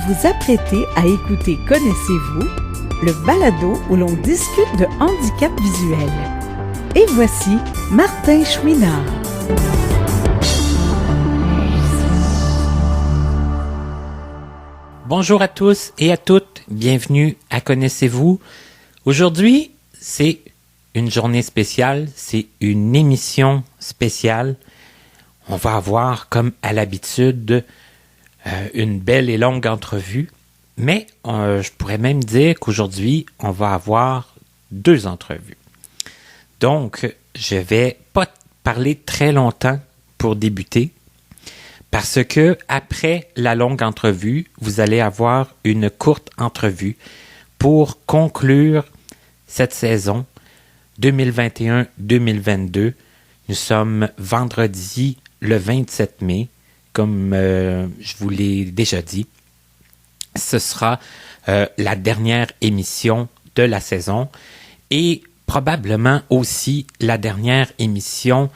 vous apprêtez à écouter Connaissez-vous, le balado où l'on discute de handicap visuel. Et voici Martin Chouinard. Bonjour à tous et à toutes, bienvenue à Connaissez-vous. Aujourd'hui, c'est une journée spéciale, c'est une émission spéciale. On va avoir, comme à l'habitude, une belle et longue entrevue, mais je pourrais même dire qu'aujourd'hui, on va avoir 2 entrevues. Donc, je vais pas parler très longtemps pour débuter, parce que après la longue entrevue, vous allez avoir une courte entrevue pour conclure cette saison 2021-2022. Nous sommes vendredi le 27 mai. Comme je vous l'ai déjà dit, ce sera la dernière émission de la saison et probablement aussi la dernière émission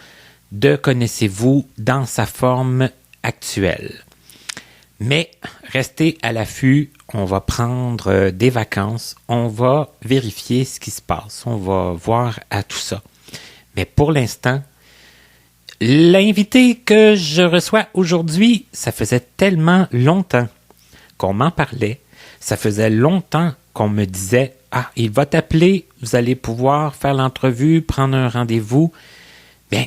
de Connaissez-vous dans sa forme actuelle. Mais restez à l'affût, on va prendre des vacances, on va vérifier ce qui se passe, on va voir à tout ça. Mais pour l'instant, l'invité que je reçois aujourd'hui, ça faisait tellement longtemps qu'on m'en parlait. Ça faisait longtemps qu'on me disait « Ah, il va t'appeler, vous allez pouvoir faire l'entrevue, prendre un rendez-vous. » Bien,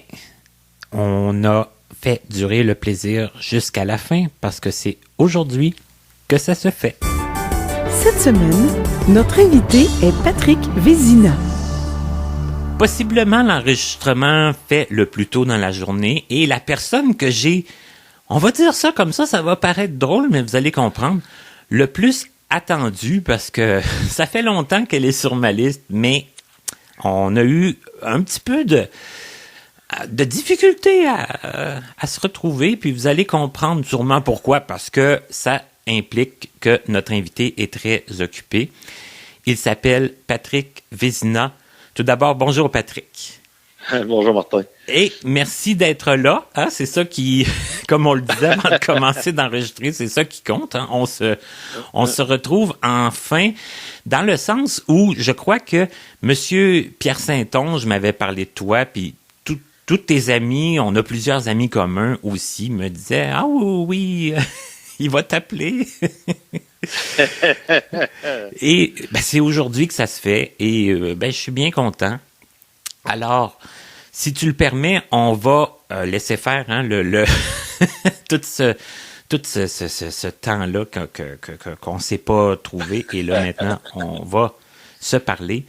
on a fait durer le plaisir jusqu'à la fin parce que c'est aujourd'hui que ça se fait. Cette semaine, notre invité est Patrick Vézina. Possiblement l'enregistrement fait le plus tôt dans la journée et la personne que j'ai, on va dire ça comme ça va paraître drôle, mais vous allez comprendre, le plus attendue parce que ça fait longtemps qu'elle est sur ma liste, mais on a eu un petit peu de difficulté à se retrouver, puis vous allez comprendre sûrement pourquoi, parce que ça implique que notre invité est très occupé. Il s'appelle Patrick Vézina. Tout d'abord, bonjour Patrick. Bonjour Martin. Et merci d'être là. Hein? C'est ça qui, comme on le disait avant de commencer d'enregistrer, c'est ça qui compte. Hein? On se retrouve enfin dans le sens où je crois que Monsieur Pierre Saint-Onge m'avait parlé de toi, puis tous tes amis, on a plusieurs amis communs aussi, me disaient « Ah oui, il va t'appeler. » Et ben, c'est aujourd'hui que ça se fait et je suis bien content. Alors, si tu le permets, on va laisser faire tout ce temps-là qu'on ne s'est pas trouvé. Et là, maintenant, on va se parler.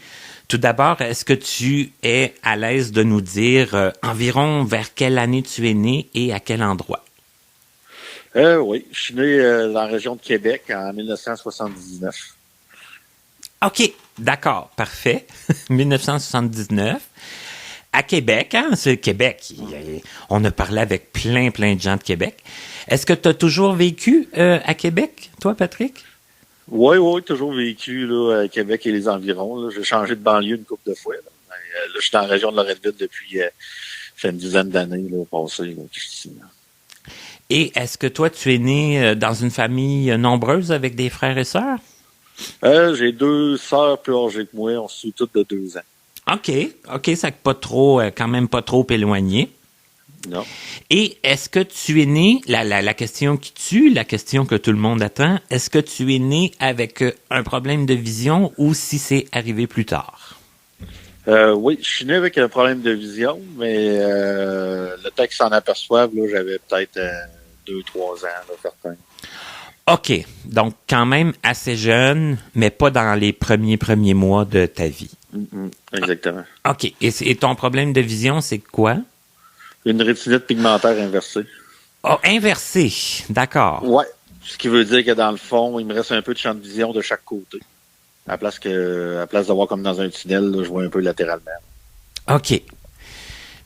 Tout d'abord, est-ce que tu es à l'aise de nous dire environ vers quelle année tu es né et à quel endroit? Oui, je suis né dans la région de Québec en 1979. OK, d'accord, parfait. 1979. À Québec, hein, c'est Québec. On a parlé avec plein de gens de Québec. Est-ce que tu as toujours vécu à Québec, toi, Patrick? Oui, toujours vécu là, à Québec et les environs. Là. J'ai changé de banlieue une couple de fois. Là, je suis dans la région de Loretteville depuis une dizaine d'années passées. Et est-ce que toi, tu es né dans une famille nombreuse avec des frères et sœurs? J'ai 2 sœurs plus âgées que moi. On se suit toutes de 2 ans. OK, ça pas trop, quand même pas trop éloigné. Non. Et est-ce que tu es né, la question qui tue, la question que tout le monde attend, est-ce que tu es né avec un problème de vision ou si c'est arrivé plus tard? Oui, je suis né avec un problème de vision, mais le temps qu'ils s'en aperçoivent, là, j'avais peut-être 2-3 ans, là, certains. OK, donc quand même assez jeune, mais pas dans les premiers mois de ta vie. Exactement. OK, et ton problème de vision, c'est quoi? Une rétinite pigmentaire inversée. Oh, inversée, d'accord. Ouais, ce qui veut dire que dans le fond, il me reste un peu de champ de vision de chaque côté. À place d'avoir comme dans un tunnel, là, je vois un peu latéralement. OK.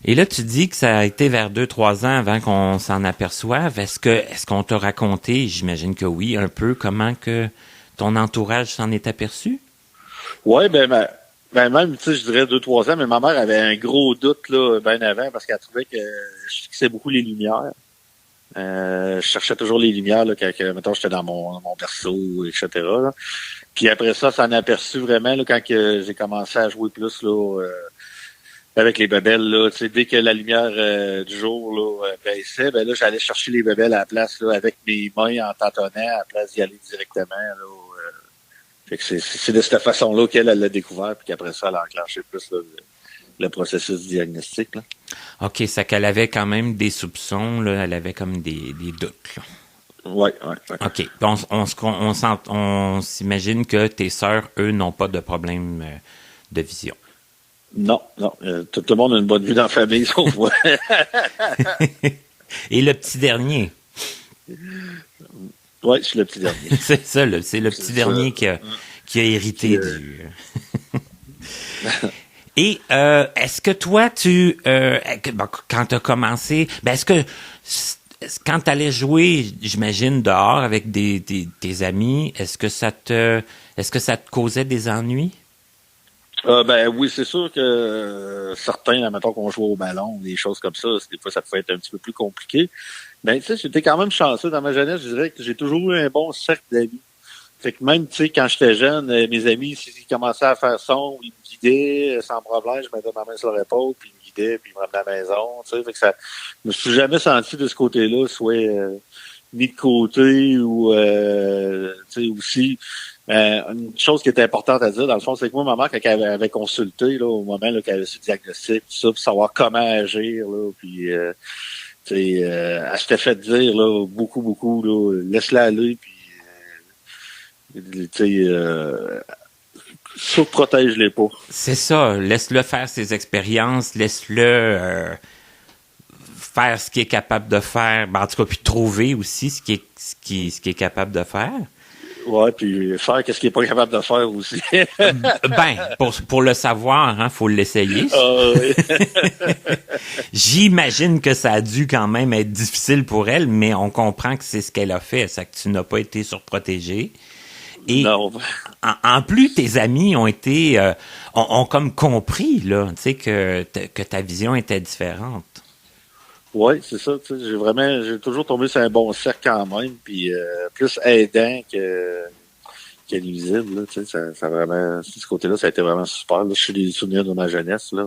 Et là, tu dis que ça a été vers 2-3 ans avant qu'on s'en aperçoive. Est-ce qu'on t'a raconté, j'imagine que oui, un peu comment que ton entourage s'en est aperçu? Oui, ben même, tu sais, je dirais 2-3 ans, mais ma mère avait un gros doute, là, bien avant, parce qu'elle trouvait que je fixais beaucoup les lumières. Je cherchais toujours les lumières là, mettons, j'étais dans mon berceau, etc. Là. Puis après ça en a aperçu vraiment là, quand j'ai commencé à jouer plus là, avec les bebelles. Là, dès que la lumière du jour là, baissait, ben là, j'allais chercher les bebelles à la place là, avec mes mains en tâtonnant à la place d'y aller directement. Là, fait que c'est de cette façon-là qu'elle l'a découvert, puis qu'après ça, elle a enclenché plus là, le processus diagnostique. Là. OK, c'est qu'elle avait quand même des soupçons, là, elle avait comme des doutes. Là. Oui. OK. On s'imagine que tes sœurs, eux, n'ont pas de problème de vision. Non. Tout le monde a une bonne vue dans la famille, sauf moi. Et le petit dernier? Oui, je suis le petit dernier. C'est ça, c'est le petit dernier qui a hérité du... Et est-ce que toi, quand tu as commencé, est-ce que quand tu allais jouer, j'imagine, dehors avec tes amis, est-ce que ça te causait des ennuis? Oui, c'est sûr que certains, mettons qu'on joue au ballon, des choses comme ça, des fois ça pouvait être un petit peu plus compliqué. Mais tu sais, j'étais quand même chanceux dans ma jeunesse, je dirais que j'ai toujours eu un bon cercle d'amis. Fait que même, tu sais, quand j'étais jeune, mes amis, s'ils commençaient à faire son, ils me guidaient sans problème, je mettais ma main sur l'épaule, puis ils me guidaient, puis ils me ramenaient à la maison, tu sais. Fait que je me suis jamais senti de ce côté-là, soit mis de côté ou, tu sais, aussi. Une chose qui était importante à dire, dans le fond, c'est que moi, ma mère, quand elle avait consulté, là, au moment là, qu'elle avait su le diagnostic, tout ça, pour savoir comment agir, là, puis, tu sais, elle s'était fait dire, là, beaucoup, là, laisse-la aller, puis, tu sais, surprotège-les pas. C'est ça, laisse-le faire ses expériences, laisse-le faire ce qu'il est capable de faire, en tout cas, puis trouver aussi ce qui est capable de faire. Ouais, puis faire qu'est-ce qu'il est pas capable de faire aussi. Pour le savoir, hein, faut l'essayer. Oui. J'imagine que ça a dû quand même être difficile pour elle, mais on comprend que c'est ce qu'elle a fait, c'est que tu n'as pas été surprotégé. Et non. En plus, tes amis ont été ont comme compris là, tu sais que ta vision était différente. Oui, c'est ça. J'ai toujours tombé sur un bon cercle quand même, puis plus aidant que nuisible. Là, ça vraiment, ce côté-là, ça a été vraiment super. Là, je suis des souvenirs de ma jeunesse. Là,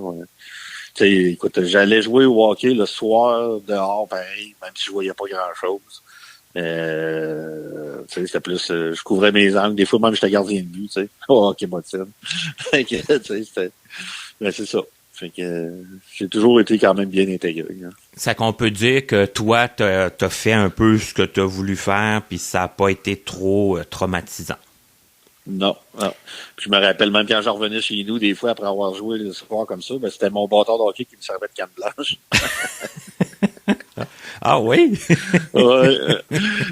écoute, j'allais jouer au hockey le soir dehors, pareil, même si je voyais pas grand-chose. C'était plus, je couvrais mes angles. Des fois, même, j'étais gardien de but, tu sais. Au hockey motine. C'est ça. Fait que j'ai toujours été quand même bien intégré. Hein. C'est qu'on peut dire que toi, t'as fait un peu ce que t'as voulu faire, puis ça n'a pas été trop traumatisant. Non. Puis je me rappelle même quand je revenais chez nous, des fois, après avoir joué le soir comme ça, c'était mon bâton de hockey qui me servait de canne blanche. Ah oui? Ouais.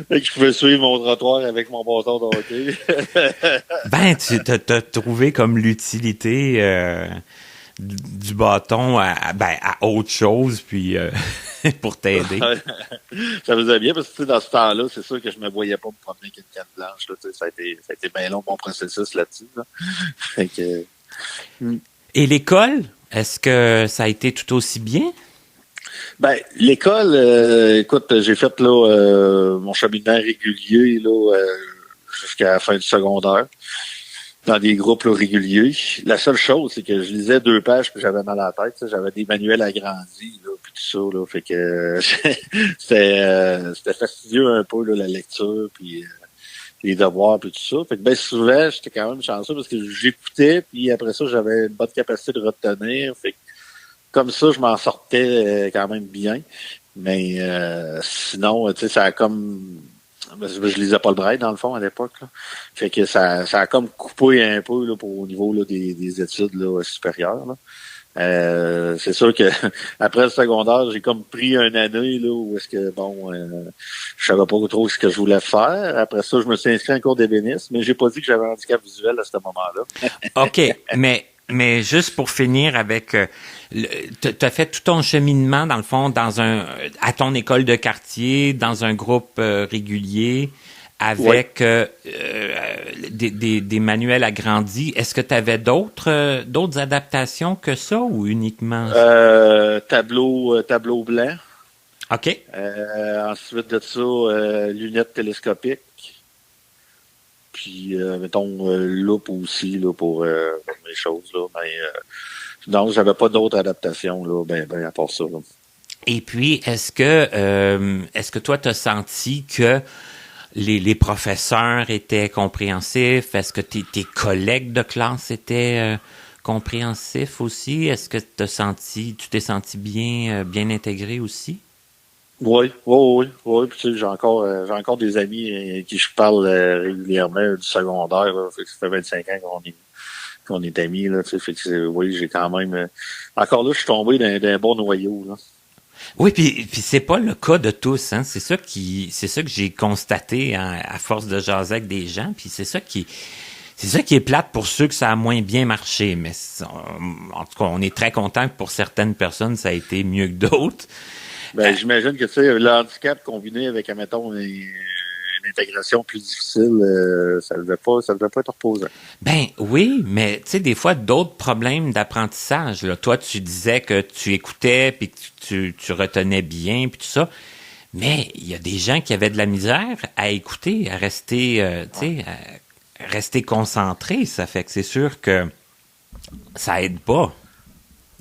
Fait que je pouvais suivre mon trottoir avec mon bâton de hockey. Tu t'as trouvé comme l'utilité du bâton à autre chose, puis pour t'aider. Ça faisait bien parce que dans ce temps-là, c'est sûr que je me voyais pas me promener avec une canne blanche. Là, ça a été bien long mon processus là-dessus. Là. Fait que, Et l'école, est-ce que ça a été tout aussi bien? L'école, écoute, j'ai fait mon cheminement régulier là jusqu'à la fin du secondaire. Dans des groupes là, réguliers. La seule chose, c'est que je lisais 2 pages puis j'avais mal à la tête. J'avais des manuels agrandis là, puis tout ça. Là, fait que c'était fastidieux un peu là, la lecture puis les devoirs puis tout ça. Fait que souvent, j'étais quand même chanceux parce que j'écoutais puis après ça, j'avais une bonne capacité de retenir. Fait que comme ça, je m'en sortais quand même bien. Mais sinon, tu sais, ça a comme... Je lisais pas le Braille, dans le fond, à l'époque. Là. Fait que ça a comme coupé un peu là, au niveau là, des études là, supérieures. Là. C'est sûr que après le secondaire, j'ai comme pris une année là, où est-ce que je savais pas trop ce que je voulais faire. Après ça, je me suis inscrit en cours d'ébénisme, mais j'ai pas dit que j'avais un handicap visuel à ce moment-là. OK, mais juste pour finir avec t'as fait tout ton cheminement dans le fond à ton école de quartier, dans un groupe régulier avec des manuels agrandis. Est-ce que tu avais d'autres adaptations que ça ou uniquement tableau blanc. OK. Ensuite de ça, lunettes télescopiques. Puis, mettons, loupe aussi, là, pour les choses, là. Mais, non, j'avais pas d'autres adaptations, là, ben, à part ça, là. Et puis, est-ce que toi, tu as senti que les professeurs étaient compréhensifs? Est-ce que tes collègues de classe étaient compréhensifs aussi? Est-ce que tu t'es senti bien intégré aussi? Oui. Puis, tu sais, j'ai encore des amis qui je parle régulièrement du secondaire, là. Fait que ça fait 25 ans qu'on est amis, là, tu sais. Fait que, oui, j'ai quand même, encore là, je suis tombé d'un bon noyau, là. Oui, puis c'est pas le cas de tous, hein. C'est ça que j'ai constaté à force de jaser avec des gens, puis c'est ça qui est plate pour ceux que ça a moins bien marché, mais en tout cas, on est très content que pour certaines personnes, ça a été mieux que d'autres. Ben, j'imagine que, tu sais, le handicap combiné avec, admettons, une intégration plus difficile, ça devait pas être reposant. Ben oui, mais tu sais, des fois, d'autres problèmes d'apprentissage, là. Toi, tu disais que tu écoutais, puis que tu retenais bien, puis tout ça. Mais il y a des gens qui avaient de la misère à écouter, à rester, tu sais, à rester concentrés. Ça fait que c'est sûr que ça aide pas.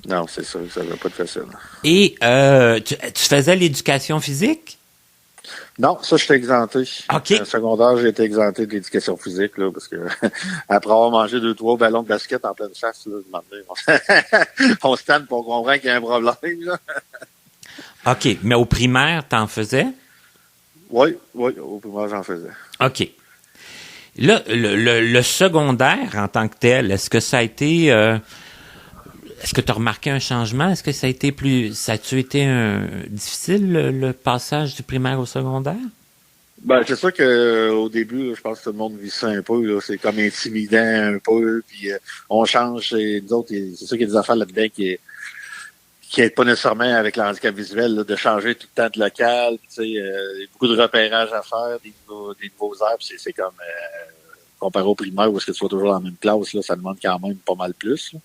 Non, c'est ça devait pas être facile. Et tu faisais l'éducation physique? Non, ça, je suis exempté. OK. En secondaire, j'ai été exempté de l'éducation physique, là, parce que après avoir mangé 2-3 ballons de basket en pleine chasse, là, on se tente pour comprendre qu'il y a un problème, là. OK. Mais au primaire, t'en faisais? Oui, au primaire, j'en faisais. OK. Là, le secondaire en tant que tel, est-ce que ça a été... est-ce que tu as remarqué un changement? Est-ce que ça a été difficile, le passage du primaire au secondaire? Ben, c'est sûr que au début, là, je pense que tout le monde vit ça un peu, là. C'est comme intimidant un peu, puis on change. Et nous autres, c'est sûr qu'il y a des affaires là-dedans qui aident pas nécessairement avec le handicap visuel, là, de changer tout le temps de local. Tu sais, il y a beaucoup de repérage à faire, des nouveaux airs, puis c'est comme comparé au primaire où est-ce que tu sois toujours dans la même classe, là, ça demande quand même pas mal plus, là.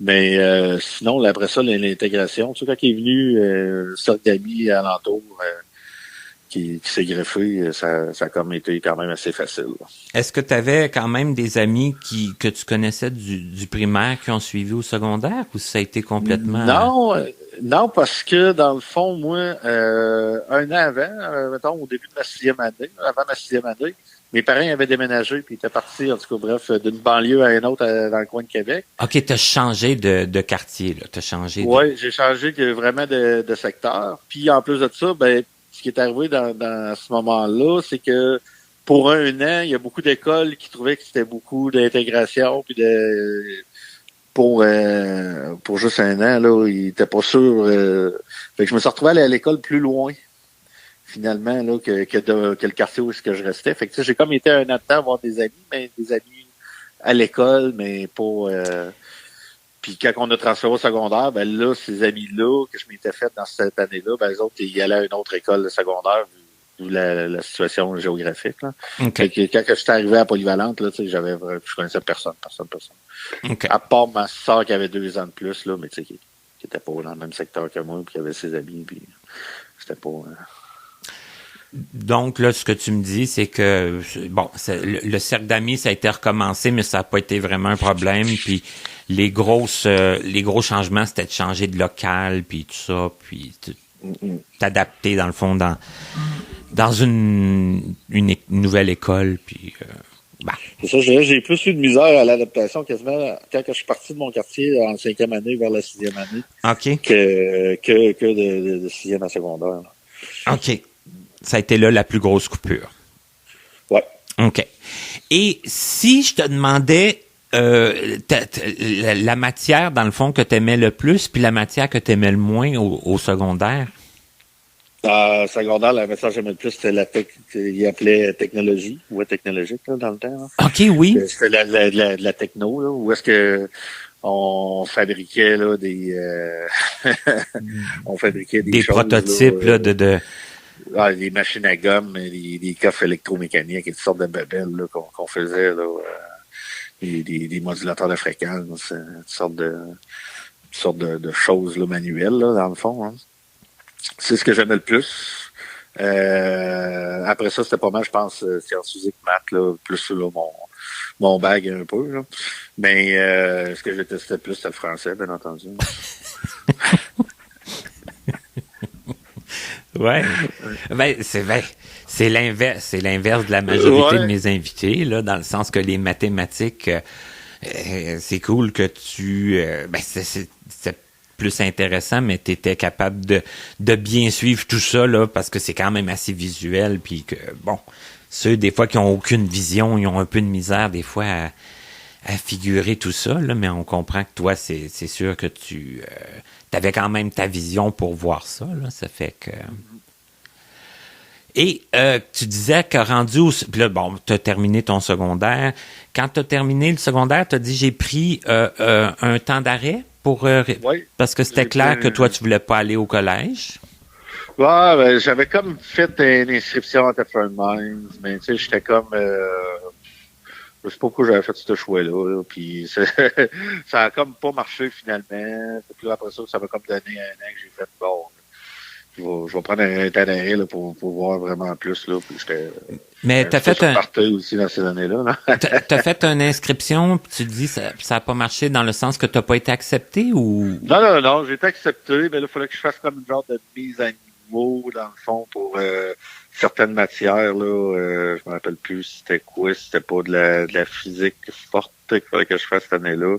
Mais sinon, après ça, l'intégration, tu sais, quand il est venu le cercle d'amis alentour qui s'est greffé, ça a comme été quand même assez facile, là. Est-ce que tu avais quand même des amis que tu connaissais du primaire qui ont suivi au secondaire ou ça a été complètement... Non, parce que dans le fond, moi, un an avant, mettons, au début de ma 6e année, avant ma 6e année, mes parents avaient déménagé puis étaient partis, en tout cas, bref, d'une banlieue à une autre dans le coin de Québec. OK, t'as changé de quartier, là. T'as changé de... Oui, j'ai changé vraiment de secteur. Puis en plus de ça, ben, ce qui est arrivé dans ce moment-là, c'est que pour un an, il y a beaucoup d'écoles qui trouvaient que c'était beaucoup d'intégration puis pour juste un an, là, ils étaient pas sûrs. Fait que je me suis retrouvé à aller à l'école plus loin, finalement, là, que le quartier où est-ce que je restais. Fait que, tu sais, j'ai comme été un an de temps à voir des amis, mais des amis à l'école, mais pas... Puis quand on a transféré au secondaire, ben là, ces amis-là que je m'étais fait dans cette année-là, ben les autres, ils allaient à une autre école secondaire vu la situation géographique, là. Okay. Fait que quand je suis arrivé à Polyvalente, là, tu sais, je connaissais personne. Okay. À part ma soeur qui avait 2 ans de plus, là, mais tu sais, qui était pas dans le même secteur que moi, puis qui avait ses amis, puis c'était pas... Donc, là, ce que tu me dis, c'est que, bon, le cercle d'amis, ça a été recommencé, mais ça n'a pas été vraiment un problème. Puis, les gros changements, c'était de changer de local, puis tout ça, puis t'adapter, dans le fond, dans une nouvelle école, puis... C'est ça, j'ai plus eu de misère à l'adaptation quasiment quand je suis parti de mon quartier en 5e année vers la 6e année. OK. Que de 6e à secondaire, là. OK. Ça a été là la plus grosse coupure. Ouais. OK. Et si je te demandais la matière, dans le fond, que tu aimais le plus, puis la matière que tu aimais le moins au secondaire? Secondaire, la matière que j'aimais le plus, c'était il appelait technologie, ou technologique, là, dans le temps, là. OK, oui. C'était la techno, là, où est-ce que on fabriquait, là, on fabriquait des choses, prototypes, là, de... des machines à gomme, des coffres électromécaniques et toutes sortes de babelles, là, qu'on faisait, là, des modulateurs de fréquence, toutes sortes de choses, là, manuelles, là, dans le fond, hein. C'est ce que j'aimais le plus. Après ça, c'était pas mal, je pense, sciences physiques, maths, là, plus là, mon bag un peu. Là. Mais ce que je détestais le plus, c'était le français, bien entendu. Ouais. Ben, c'est l'inverse. C'est l'inverse de la majorité de mes invités, là, dans le sens que les mathématiques, c'est cool que tu... c'est plus intéressant, mais tu étais capable de bien suivre tout ça, là, parce que c'est quand même assez visuel, puis que, bon, ceux, des fois, qui ont aucune vision, ils ont un peu de misère, des fois, à figurer tout ça, là, mais on comprend que toi, c'est sûr que tu avais quand même ta vision pour voir ça, là, ça fait que... Et tu disais que rendu au... Puis là, bon, tu as terminé ton secondaire. Quand tu as terminé le secondaire, tu as dit j'ai pris un temps d'arrêt pour... Oui. Parce que c'était clair que toi, tu voulais pas aller au collège. Ouais, ben, j'avais comme fait une inscription à Thetford Mines, mais tu sais, j'étais comme... je sais pas pourquoi j'avais fait ce choix-là, puis ça a comme pas marché finalement. Puis là, après ça m'a comme donné un an que j'ai fait bon. Je vais prendre un temps d'arrêt là, pour voir vraiment plus. Là, puis mais t'as fait aussi dans ces années-là. Là. T'as fait une inscription, puis tu te dis ça a pas marché dans le sens que t'as pas été accepté ou? Non, j'ai été accepté, mais là, il fallait que je fasse comme une genre de mise à niveau, dans le fond, pour certaines matières. Là, je me rappelle plus c'était quoi, c'était pas de la physique forte qu'il fallait que je fasse cette année-là.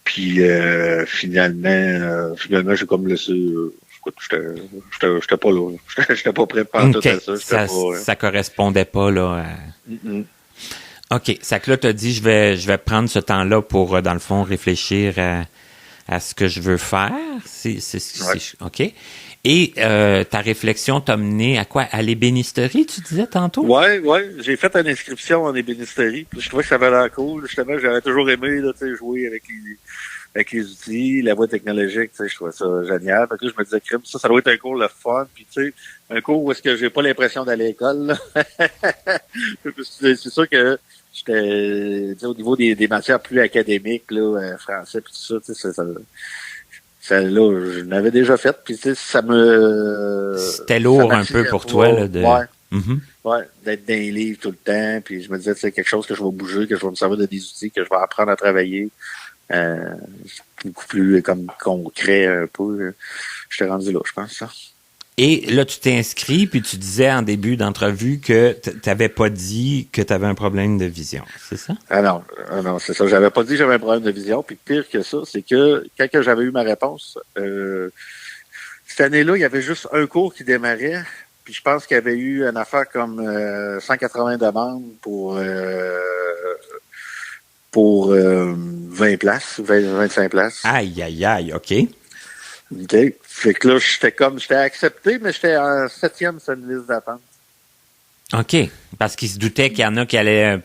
Puis finalement, j'ai comme laissé. J'étais pas là. J'étais pas prêt pour tout à ça. Ça correspondait pas, là. OK. Ça que là, t'as dit, je vais prendre ce temps-là pour, dans le fond, réfléchir à ce que je veux faire. OK. Et ta réflexion t'a mené à quoi? À l'ébénisterie, tu disais tantôt? Ouais. J'ai fait une inscription en ébénisterie. Je trouvais que ça avait l'air cool. Justement, j'avais toujours aimé là, jouer avec les outils, la voie technologique, tu sais, je trouvais ça génial. Fait que là, je me disais, crime, ça doit être un cours le fun. Puis, tu sais, un cours où est-ce que j'ai pas l'impression d'aller à l'école, là. C'est sûr que j'étais, tu sais, au niveau des matières plus académiques, là, français puis tout ça, tu sais, ça là, je l'avais déjà fait. Puis, tu sais, ça me... C'était lourd un peu pour toi, là, de... Ouais. Mm-hmm. Ouais, d'être dans les livres tout le temps. Puis, je me disais, c'est quelque chose que je vais bouger, que je vais me servir de des outils, que je vais apprendre à travailler. Beaucoup plus comme concret un peu. J'étais rendu là, je pense. Ça. Et là, tu t'es inscrit, puis tu disais en début d'entrevue que tu n'avais pas dit que tu avais un problème de vision, c'est ça? Ah non, c'est ça. J'avais pas dit que j'avais un problème de vision. Puis pire que ça, c'est que quand j'avais eu ma réponse, cette année-là, il y avait juste un cours qui démarrait. Puis je pense qu'il y avait eu une affaire comme 180 demandes pour 20 places, 25 places. Aïe, OK. OK. Fait que là, j'étais accepté, mais j'étais en 7e sur une liste d'attente. OK. Parce qu'il se doutait qu'il y en a qui allaient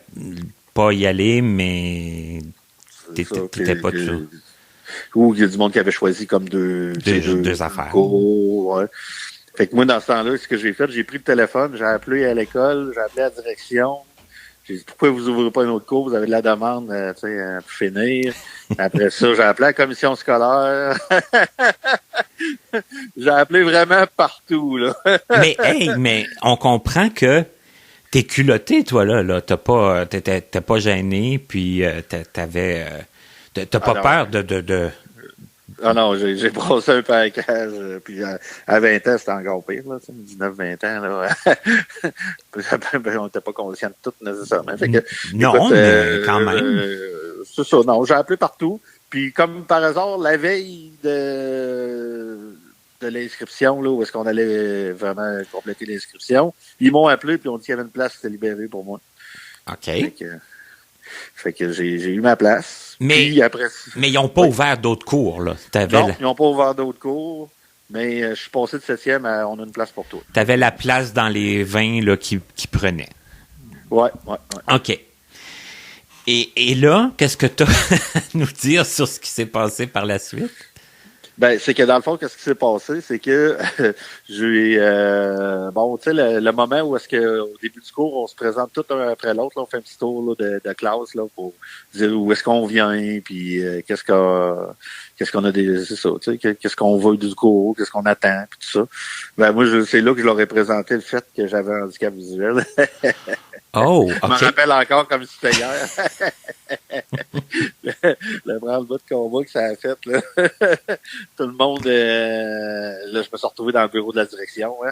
pas y aller, mais t'étais pas dessus. Ou il y a du monde qui avait choisi comme deux affaires. Ouais. Fait que moi, dans ce temps-là, ce que j'ai fait, j'ai pris le téléphone, j'ai appelé à l'école, j'ai appelé à la direction. J'ai dit, pourquoi vous ouvrez pas un autre cours? Vous avez de la demande, tu sais, pour finir. Après ça, j'ai appelé la commission scolaire. J'ai appelé vraiment partout, là. mais on comprend que t'es culotté, toi, là. T'es pas gêné, puis t'as pas peur de... Ah non, j'ai brossé un package, puis à 20 ans, c'était encore pire, là, 19-20 ans, là. On n'était pas conscient de tout nécessairement. Fait que, non, écoute, mais quand même. C'est ça, non, j'ai appelé partout. Puis comme par hasard, la veille de l'inscription, là, où est-ce qu'on allait vraiment compléter l'inscription, ils m'ont appelé, puis on dit qu'il y avait une place qui était libérée pour moi. OK. Fait que j'ai eu ma place. Mais ils n'ont pas ouvert d'autres cours, là. Non, ils n'ont pas ouvert d'autres cours, mais je suis passé de 7e à on a une place pour toi. Tu avais la place dans les 20 là, qui prenaient. Ouais. OK. Et là, qu'est-ce que tu as à nous dire sur ce qui s'est passé par la suite? Ben, c'est que dans le fond, qu'est-ce qui s'est passé? C'est que j'ai bon, tu sais, le moment où est-ce que au début du cours, on se présente tout un après l'autre, là, on fait un petit tour là, de classe là, pour dire où est-ce qu'on vient, puis qu'est-ce qu'on a des. C'est ça, tu sais, qu'est-ce qu'on veut du cours, qu'est-ce qu'on attend, puis tout ça. Ben moi, c'est là que je leur ai présenté le fait que j'avais un handicap visuel. Oh, Je me OK. rappelle encore comme si c'était hier. le branle-bas de combat que ça a fait, là. Tout le monde, là, je me suis retrouvé dans le bureau de la direction, hein.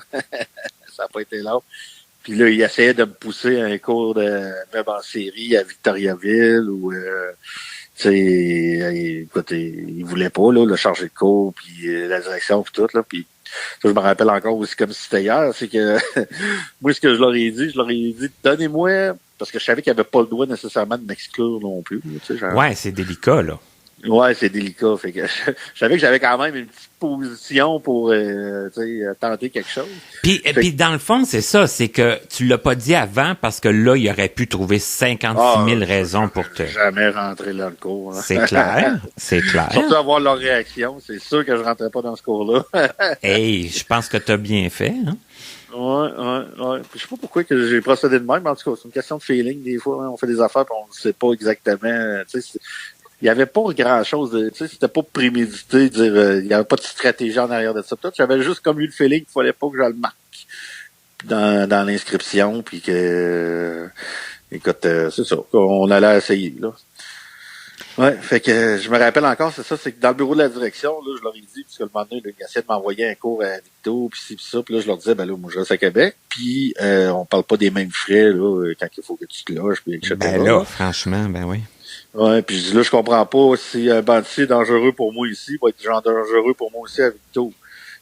Ça n'a pas été long. Puis là, il essayait de me pousser à un cours de même en série à Victoriaville ou, tu sais, écoute, il voulait pas, là, le chargé de cours, puis la direction, puis tout, là. Puis ça, je me rappelle encore aussi comme si c'était hier, c'est que moi, ce que je leur ai dit, donnez-moi, parce que je savais qu'il n'y avait pas le droit nécessairement de m'exclure non plus. Tu sais, genre, Ouais, c'est délicat, là. ouais, c'est délicat. Fait que je savais que j'avais quand même une petite position pour tu sais, tenter quelque chose. Puis dans le fond, c'est ça, c'est que tu l'as pas dit avant parce que là, il aurait pu trouver 56 000 raisons pour te... Jamais rentrer dans le cours. Hein. C'est clair, c'est clair. Surtout avoir leur réaction, c'est sûr que je rentrais pas dans ce cours-là. Hey, je pense que tu as bien fait, hein? Ouais. Puis je sais pas pourquoi que j'ai procédé de même, mais en tout cas, c'est une question de feeling. Des fois, hein, on fait des affaires et on ne sait pas exactement. Tu sais, il y avait pas grand-chose de, tu sais, c'était pas prémédité, dire, il y avait pas de stratégie en arrière de ça. Peut-être j'avais juste comme eu le feeling qu'il fallait pas que je le marque dans l'inscription, puis que, écoute, c'est ça, qu'on allait essayer, là. Ouais, fait que je me rappelle encore, c'est ça, c'est que dans le bureau de la direction, là, je leur ai dit, puisque le moment donné, ils essayaient de m'envoyer un cours à Victo, puis ci, puis ça, puis là, je leur disais, ben là, moi, je reste à Québec, puis on parle pas des mêmes frais, là, quand il faut que tu te loges, puis etc. Ben là, franchement, ben oui. Ouais, puis je dis là, je comprends pas si un banditier est dangereux pour moi ici, il va être genre dangereux pour moi aussi à Victo.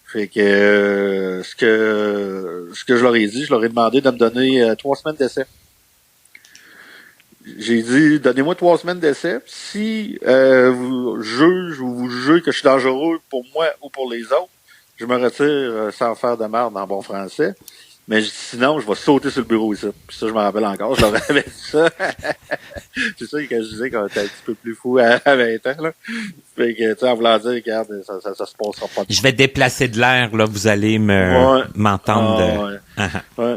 Fait que ce que je leur ai dit, je leur ai demandé de me donner 3 semaines d'essai. J'ai dit, donnez-moi 3 semaines d'essai. Si vous jugez que je suis dangereux pour moi ou pour les autres, je me retire sans faire de merde en bon français. Mais sinon, je vais sauter sur le bureau ici. Puis ça, je m'en rappelle encore. Je leur avais dit ça. C'est ça que je disais quand j'étais un petit peu plus fou à 20 ans. Là. Fait que, tu sais, en voulant dire, regarde, ça se passera pas. Je vais déplacer de l'air, là. Vous allez m'entendre. Ouais.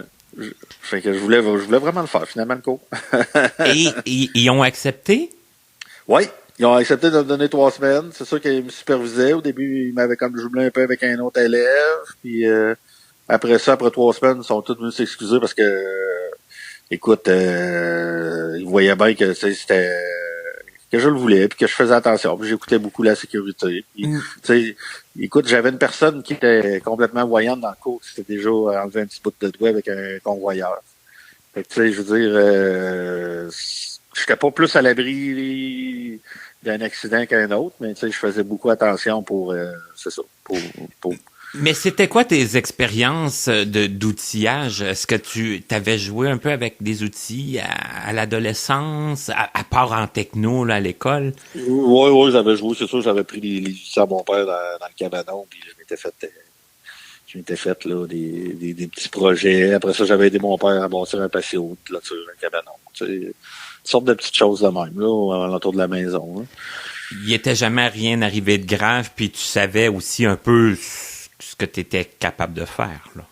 Fait que je voulais vraiment le faire, finalement, le cours. Et ils ont accepté? Oui. Ils ont accepté de me donner 3 semaines. C'est sûr qu'ils me supervisaient. Au début, ils m'avaient comme jumelé un peu avec un autre élève. Puis après 3 semaines, ils sont tous venus s'excuser parce que, écoute, ils voyaient bien que c'était que je le voulais, puis que je faisais attention, puis j'écoutais beaucoup la sécurité. Puis, tu sais, écoute, j'avais une personne qui était complètement voyante dans le cours, qui s'était déjà enlevé un petit bout de doigt avec un convoyeur. Fait que, tu sais, je veux dire, j'étais pas plus à l'abri d'un accident qu'un autre, mais tu sais, je faisais beaucoup attention pour, c'est ça, pour Mais c'était quoi tes expériences d'outillage? Est-ce que tu t'avais joué un peu avec des outils à l'adolescence, à part en techno là, à l'école? Oui, j'avais joué, c'est sûr, j'avais pris les outils à mon père dans le cabanon, puis je m'étais fait là, des petits projets. Après ça, j'avais aidé mon père à bâtir un patio de clôture, un cabanon. Tu sais, une sorte de petites choses de même, là, autour de la maison. Là. Il était jamais rien arrivé de grave, puis tu savais aussi un peu ce que tu étais capable de faire, là.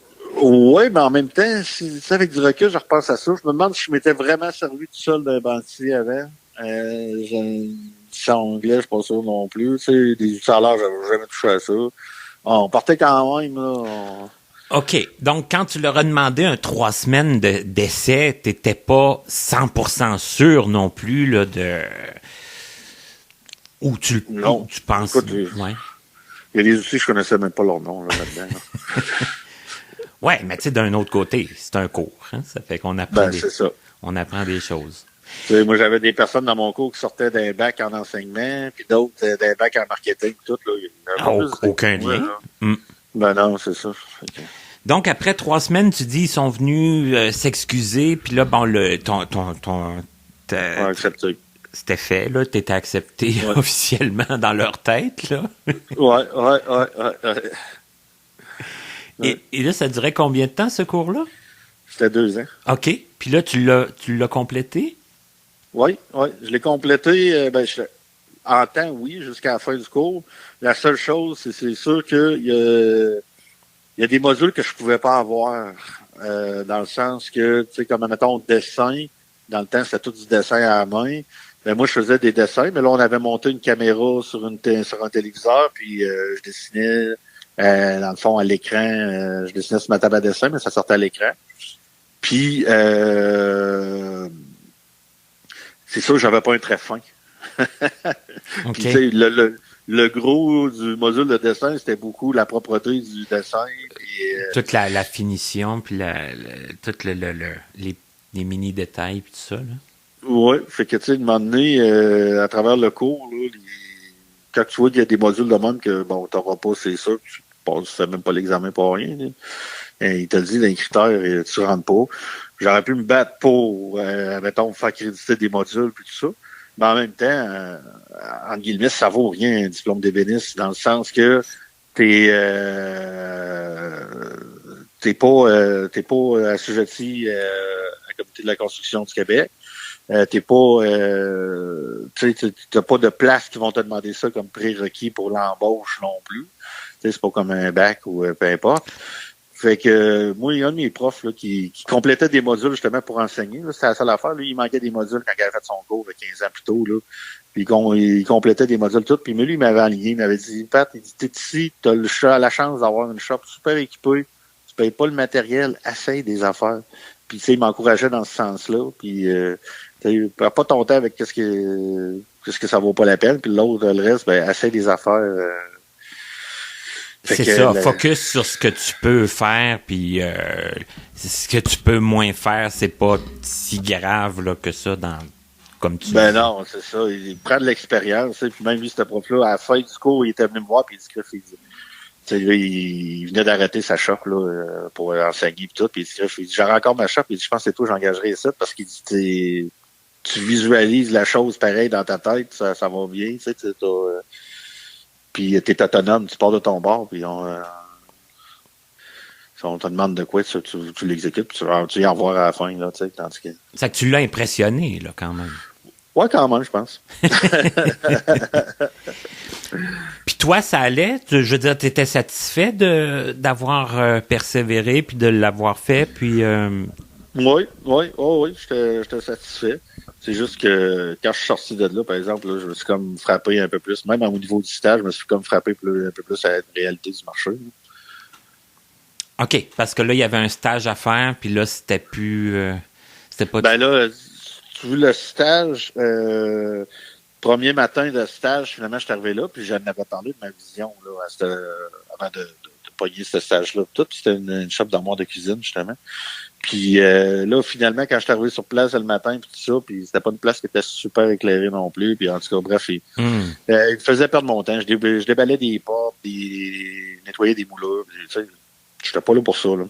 Oui, mais en même temps, si, avec du recul, je repense à ça. Je me demande si je m'étais vraiment servi tout seul d'un banditier avant. J'ai un petit anglais, je suis pas sûr non plus. Tu sais, des outils à l'âge, j'avais jamais touché à ça. On partait quand même, là. OK. Donc, quand tu leur as demandé un 3 semaines d'essai, t'étais pas 100% sûr non plus, là, où tu penses. Écoute, ouais. Il y a des outils, je connaissais même pas leur nom, là-dedans. Là. Ouais, mais tu sais, d'un autre côté, c'est un cours, hein? Ça fait qu'on apprend on apprend des choses. Tu sais, moi, j'avais des personnes dans mon cours qui sortaient d'un bac en enseignement, puis d'autres d'un bac en marketing, tout, là. Aucun lien. Ben non, c'est ça. Donc, après 3 semaines, tu dis, ils sont venus s'excuser, puis là, bon, accepté. C'était fait, là, t'étais accepté officiellement dans leur tête, là. Ouais. Et là, ça durait combien de temps, ce cours-là? C'était 2 ans. OK. Puis là, tu l'as complété? Oui. Je l'ai complété, en temps, oui, jusqu'à la fin du cours. La seule chose, c'est sûr qu'il y a des modules que je pouvais pas avoir, dans le sens que, tu sais, comme, mettons, dessin, dans le temps, c'était tout du dessin à la main. Ben, moi, je faisais des dessins, mais là, on avait monté une caméra sur un téléviseur, puis je dessinais, dans le fond, à l'écran. Je dessinais sur ma table à dessin, mais ça sortait à l'écran. Puis, c'est sûr que j'avais pas un trait fin. OK. Puis, tu sais, le gros du module de dessin, c'était beaucoup la propreté du dessin. Puis, Toute la finition, puis tout les mini-détails, puis tout ça, là. ouais, fait que, tu sais, de moment donné, à travers le cours, là, quand tu vois qu'il y a des modules de même que, bon, t'auras pas, c'est ça, tu fais même pas l'examen pour rien, là. Et il te dit, les critères, tu rentres pas. J'aurais pu me battre pour, mettons, faire créditer des modules, puis tout ça. Mais en même temps, en guillemets, ça vaut rien, un diplôme d'ébéniste, dans le sens que t'es pas assujetti à la Comité de la construction du Québec. T'es pas, tu sais, t'as pas de place qui vont te demander ça comme prérequis pour l'embauche non plus. Tu sais, c'est pas comme un bac ou peu importe. Fait que moi, il y a un de mes profs là, qui complétait des modules justement pour enseigner. Là, c'était la seule affaire. Lui, il manquait des modules quand il avait fait son cours 15 ans plus tôt. Là. Puis il complétait des modules tout. Puis lui, il m'avait aligné, il m'avait dit, Pat, il dit, t'es ici, t'as la chance d'avoir une shop super équipée. Tu payes pas le matériel, essaye des affaires. Puis tu sais, il m'encourageait dans ce sens-là. Puis perds pas ton temps avec qu'est-ce que ça vaut pas la peine. Puis l'autre, le reste, ben essaye des affaires. C'est ça, focus sur ce que tu peux faire, puis ce que tu peux moins faire, c'est pas si grave là, que ça, comme tu dis. Non, c'est ça, il prend de l'expérience, puis même lui, ce prof-là, à la fin du cours, il était venu me voir, puis il dit que il venait d'arrêter sa shop là, pour enseigner et tout, puis il dit, j'aurai encore ma shop, il dit, je pense que c'est toi, j'engagerai ça, parce qu'il dit, tu visualises la chose pareil dans ta tête, ça va bien, tu sais, puis t'es autonome, tu pars de ton bord, puis on te demande de quoi, tu l'exécutes, puis tu y en voir à la fin, là, tu sais, tandis que... C'est que tu l'as impressionné, là, quand même. Ouais, quand même, je pense. Puis toi, ça allait? Je veux dire, t'étais satisfait d'avoir persévéré, puis de l'avoir fait, puis... Oui, j'étais satisfait. C'est juste que quand je suis sorti de là, par exemple, là, je me suis comme frappé un peu plus. Même au niveau du stage, je me suis comme frappé un peu plus à la réalité du marché. Là. OK, parce que là, il y avait un stage à faire, puis là, c'était plus... c'était pas... Ben là, tu vois, le stage, premier matin de stage, finalement, je suis arrivé là, puis j'en avais parlé de ma vision là, avant de pogner ce stage-là. Tout, c'était une shop d'armoire de cuisine, justement. Puis là, finalement, quand je suis arrivé sur place le matin, puis tout ça, puis c'était pas une place qui était super éclairée non plus, puis en tout cas, bref, il me faisait perdre mon temps. Je déballais des portes, nettoyais des moulures, tu sais, j'étais pas là pour ça, là.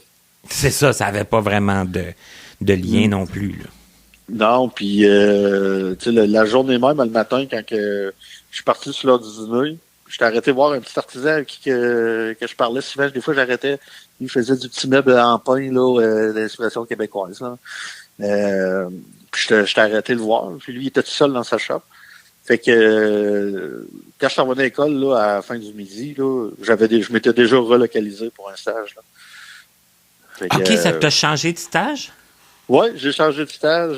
C'est ça, ça avait pas vraiment de lien non plus, là. Non, puis tu sais, la journée même, le matin, quand je suis parti sur l'heure du dîner, j'étais arrêté voir un petit artisan avec qui que je parlais souvent. Des fois, j'arrêtais. Il faisait du petit meuble en pain, là, d'inspiration québécoise, là. Puis j'étais arrêté le voir. Puis lui, il était tout seul dans sa shop. Fait que quand je suis revenu à l'école, là, à la fin du midi, là, je m'étais déjà relocalisé pour un stage, là. Fait OK, que, ça t'a changé de stage? Ouais, j'ai changé de stage.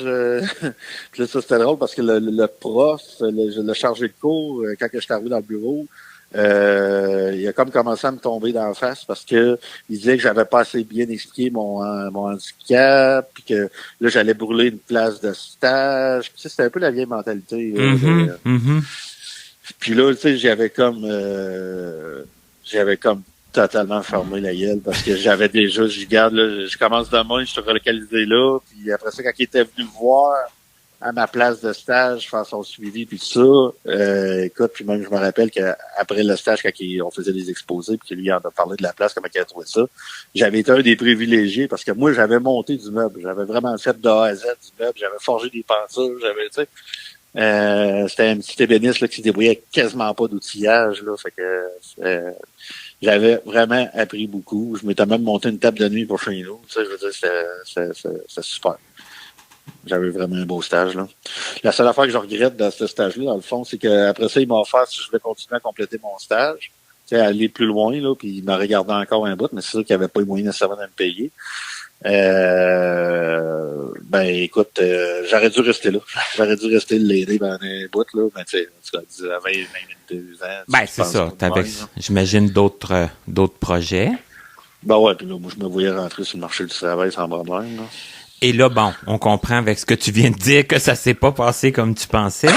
Puis là, ça, c'était drôle parce que le prof, le chargé de cours, quand je suis arrivé dans le bureau, il a comme commencé à me tomber dans la face parce que il disait que j'avais pas assez bien expliqué mon handicap, puis que là, j'allais brûler une place de stage. Puis, c'était un peu la vieille mentalité. Puis là, tu sais, j'avais comme totalement fermé la gueule parce que j'avais déjà, je regarde, là, je commence demain, je suis relocalisé là, puis après ça, quand il était venu me voir à ma place de stage, faire son suivi, puis tout ça, écoute, puis même je me rappelle qu'après le stage, quand on faisait des exposés, puis que lui en a parlé de la place, comment il a trouvé ça, j'avais été un des privilégiés parce que moi, j'avais monté du meuble, j'avais vraiment fait de A à Z du meuble, j'avais forgé des peintures, j'avais, tu sais, c'était un petit ébéniste là, qui se débrouillait quasiment pas d'outillage, là, fait que j'avais vraiment appris beaucoup. Je m'étais même monté une table de nuit pour chez nous. Tu sais, je veux dire, c'était super. J'avais vraiment un beau stage, là. La seule affaire que je regrette dans ce stage-là, dans le fond, c'est qu'après ça, il m'a offert si je voulais continuer à compléter mon stage, tu sais, aller plus loin, là, puis il m'a regardé encore un bout, mais c'est sûr qu'il n'y avait pas les moyens nécessairement de me payer. Ben, écoute, j'aurais dû rester là. J'aurais dû rester l'aider pendant un bout, là, mais tu sais, à 20, 22 ans. Ben, c'est ça. T'avais, j'imagine, d'autres projets. Ben ouais, puis là, moi, je me voyais rentrer sur le marché du travail sans problème, là. Et là, bon, on comprend avec ce que tu viens de dire que ça s'est pas passé comme tu pensais.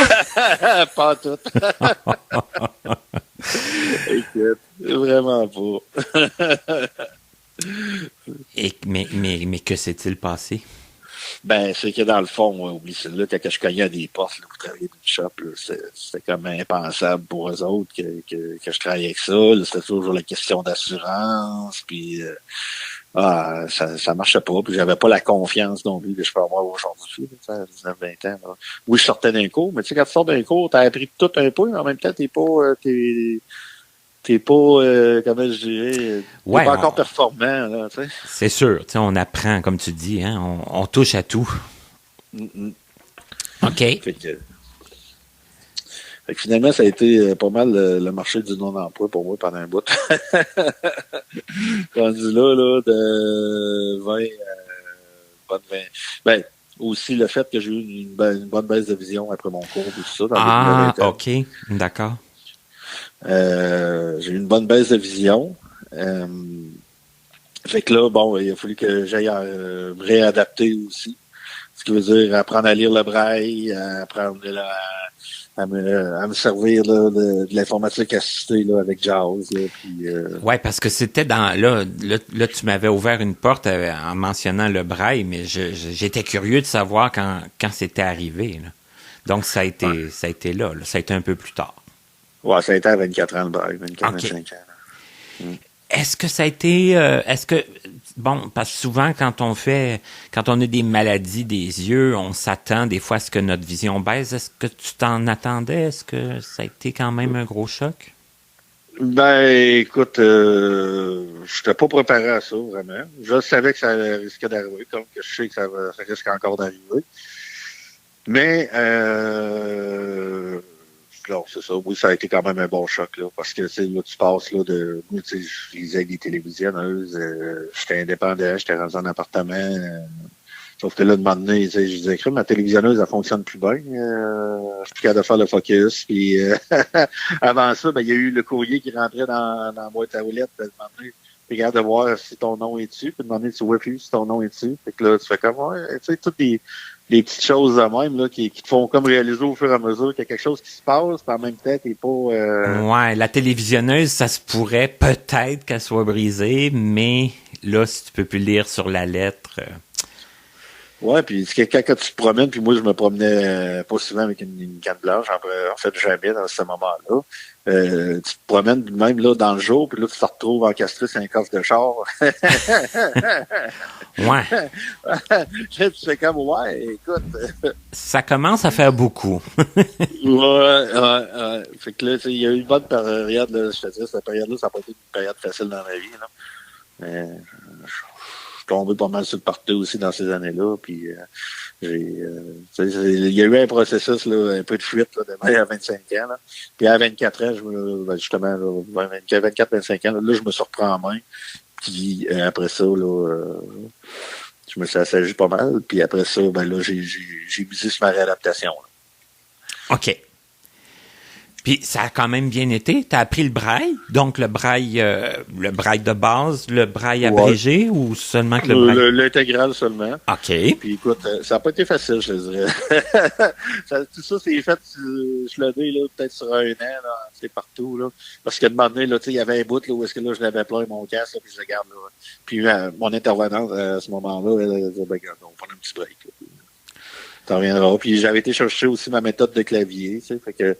Pas tout. Écoute, vraiment pas. Mais que s'est-il passé? Ben, c'est que dans le fond, moi, oublie celle-là, quand je cognais à des portes là, pour travailler dans une shop, là, c'était comme impensable pour eux autres que je travaillais avec ça. Là, c'était toujours la question d'assurance, puis ça marchait pas, puis j'avais pas la confiance non plus que je peux avoir aujourd'hui, là, à 19-20 ans. Là. Oui, je sortais d'un cours, mais tu sais, quand tu sors d'un cours, t'as appris tout un peu, mais en même temps, t'es pas comment je dirais, t'es pas encore performant, là, tu sais. C'est sûr, tu sais, on apprend, comme tu dis, hein, on touche à tout. OK. Fait que finalement, ça a été pas mal le marché du non-emploi pour moi pendant un bout. Rendu là, de 20 bonne 20. Ben, aussi le fait que j'ai eu une bonne baisse de vision après mon cours et tout ça. OK. D'accord. J'ai eu une bonne baisse de vision. Fait que là, bon, il a fallu que j'aille me réadapter aussi. Ce qui veut dire apprendre à lire le braille, apprendre à me servir là, de l'informatique assistée là, avec JAWS. Ouais, parce que c'était là, tu m'avais ouvert une porte en mentionnant le braille, mais j'étais curieux de savoir quand c'était arrivé. Là. Donc, ça a été là. Ça a été un peu plus tard. Ouais, ça a été à 24 ans le braille, 24, okay. 25 ans. Est-ce que ça a été... bon, parce que souvent, quand on a des maladies des yeux, on s'attend des fois à ce que notre vision baisse. Est-ce que tu t'en attendais? Est-ce que ça a été quand même un gros choc? Ben, écoute, j'étais pas préparé à ça, vraiment. Je savais que ça risquait d'arriver, comme que je sais que ça risque encore d'arriver. Mais, non, c'est ça. Oui, ça a été quand même un bon choc, là. Parce que, tu sais, là, tu passes, là, moi, tu sais, je lisais des télévisionneuses, j'étais indépendant, j'étais rendu en appartement, sauf que là, de moment donné, tu sais, je disais, ma télévisionneuse, elle fonctionne plus bien, je suis plus capable de faire le focus, puis, avant ça, ben, il y a eu le courrier qui rentrait dans la boîte à roulettes, de demander, regarde de voir si ton nom est dessus, puis demander tu vois plus si ton nom est dessus. Fait que là, tu fais comme, ouais, tu sais, toutes les petites choses de même, là, qui te font comme réaliser au fur et à mesure qu'il y a quelque chose qui se passe, puis en même temps, t'es pas... Ouais, la télévisionneuse, ça se pourrait peut-être qu'elle soit brisée, mais là, si tu peux plus lire sur la lettre... Ouais, puis quand tu te promènes, puis moi, je me promenais pas souvent avec une canne blanche, en fait, jamais dans ce moment-là. Tu te promènes même là dans le jour, puis là, tu te retrouves encastré sur un coffre de char. Ouais. Là, tu fais comme, ouais, écoute. Ça commence à faire beaucoup. ouais. Fait que là, il y a eu une bonne période, là, je te dis, cette période-là, ça n'a pas été une période facile dans ma vie, là. Mais je suis tombé pas mal sur le partout aussi dans ces années-là, puis il y a eu un processus, là, un peu de fuite, là, de à 25 ans, là. Puis à 24 ans, justement, 24-25 ans, là, je me suis repris en main. Puis après ça, là, je me suis assagi pas mal. Puis après ça, ben là, j'ai misé sur ma réadaptation. Là. OK. Puis ça a quand même bien été. Tu as appris le braille, donc le braille de base, le braille abrégé ou seulement que le braille? L'intégral seulement. OK. Puis écoute, ça n'a pas été facile, je te dirais. Tout ça, c'est fait, je l'ai dit, là, peut-être sur un an, là, c'est partout, là. Parce que de moment donné, là, tu sais, il y avait un bout, là, où est-ce que là, je l'avais plein mon casque, là, puis je le garde, là. Puis mon intervenante, à ce moment-là, elle disait, ben, regarde, on va prendre un petit break, là. T'en reviendras. Puis j'avais été chercher aussi ma méthode de clavier, tu sais, fait que,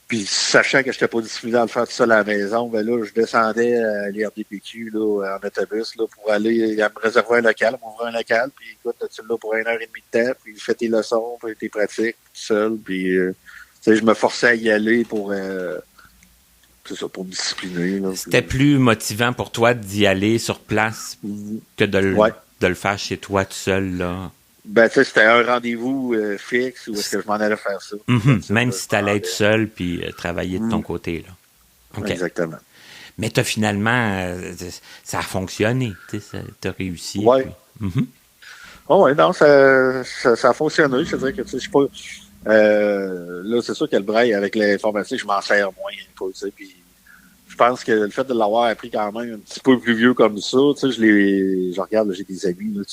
puis sachant que je n'étais pas discipliné à le faire tout seul à la maison, ben là, je descendais à l'IRDPQ là, en autobus là, pour aller me réserver un local, m'ouvrir un local, puis écoute, tu es là pour 1h30 de temps, puis fais tes leçons, puis tes pratiques tout seul, puis tu sais, je me forçais à y aller pour c'est ça, pour me discipliner. Là, c'était plus motivant pour toi d'y aller sur place que de le faire chez toi tout seul, là. Ben, tu sais, c'était un rendez-vous fixe ou est-ce que je m'en allais faire ça? Même si tu allais être seul puis travailler de ton côté, là. OK. Exactement. Mais t'as finalement, ça a fonctionné, tu sais, t'as réussi. Ouais. Puis, Oh, ouais, non, ça a fonctionné. Je dirais que, tu sais, je suis pas, là, c'est sûr que le braille avec l'informatique, je m'en sers moins, tu sais, puis je pense que le fait de l'avoir appris quand même un petit peu plus vieux comme ça, tu sais, je regarde, là, j'ai des amis, là, qui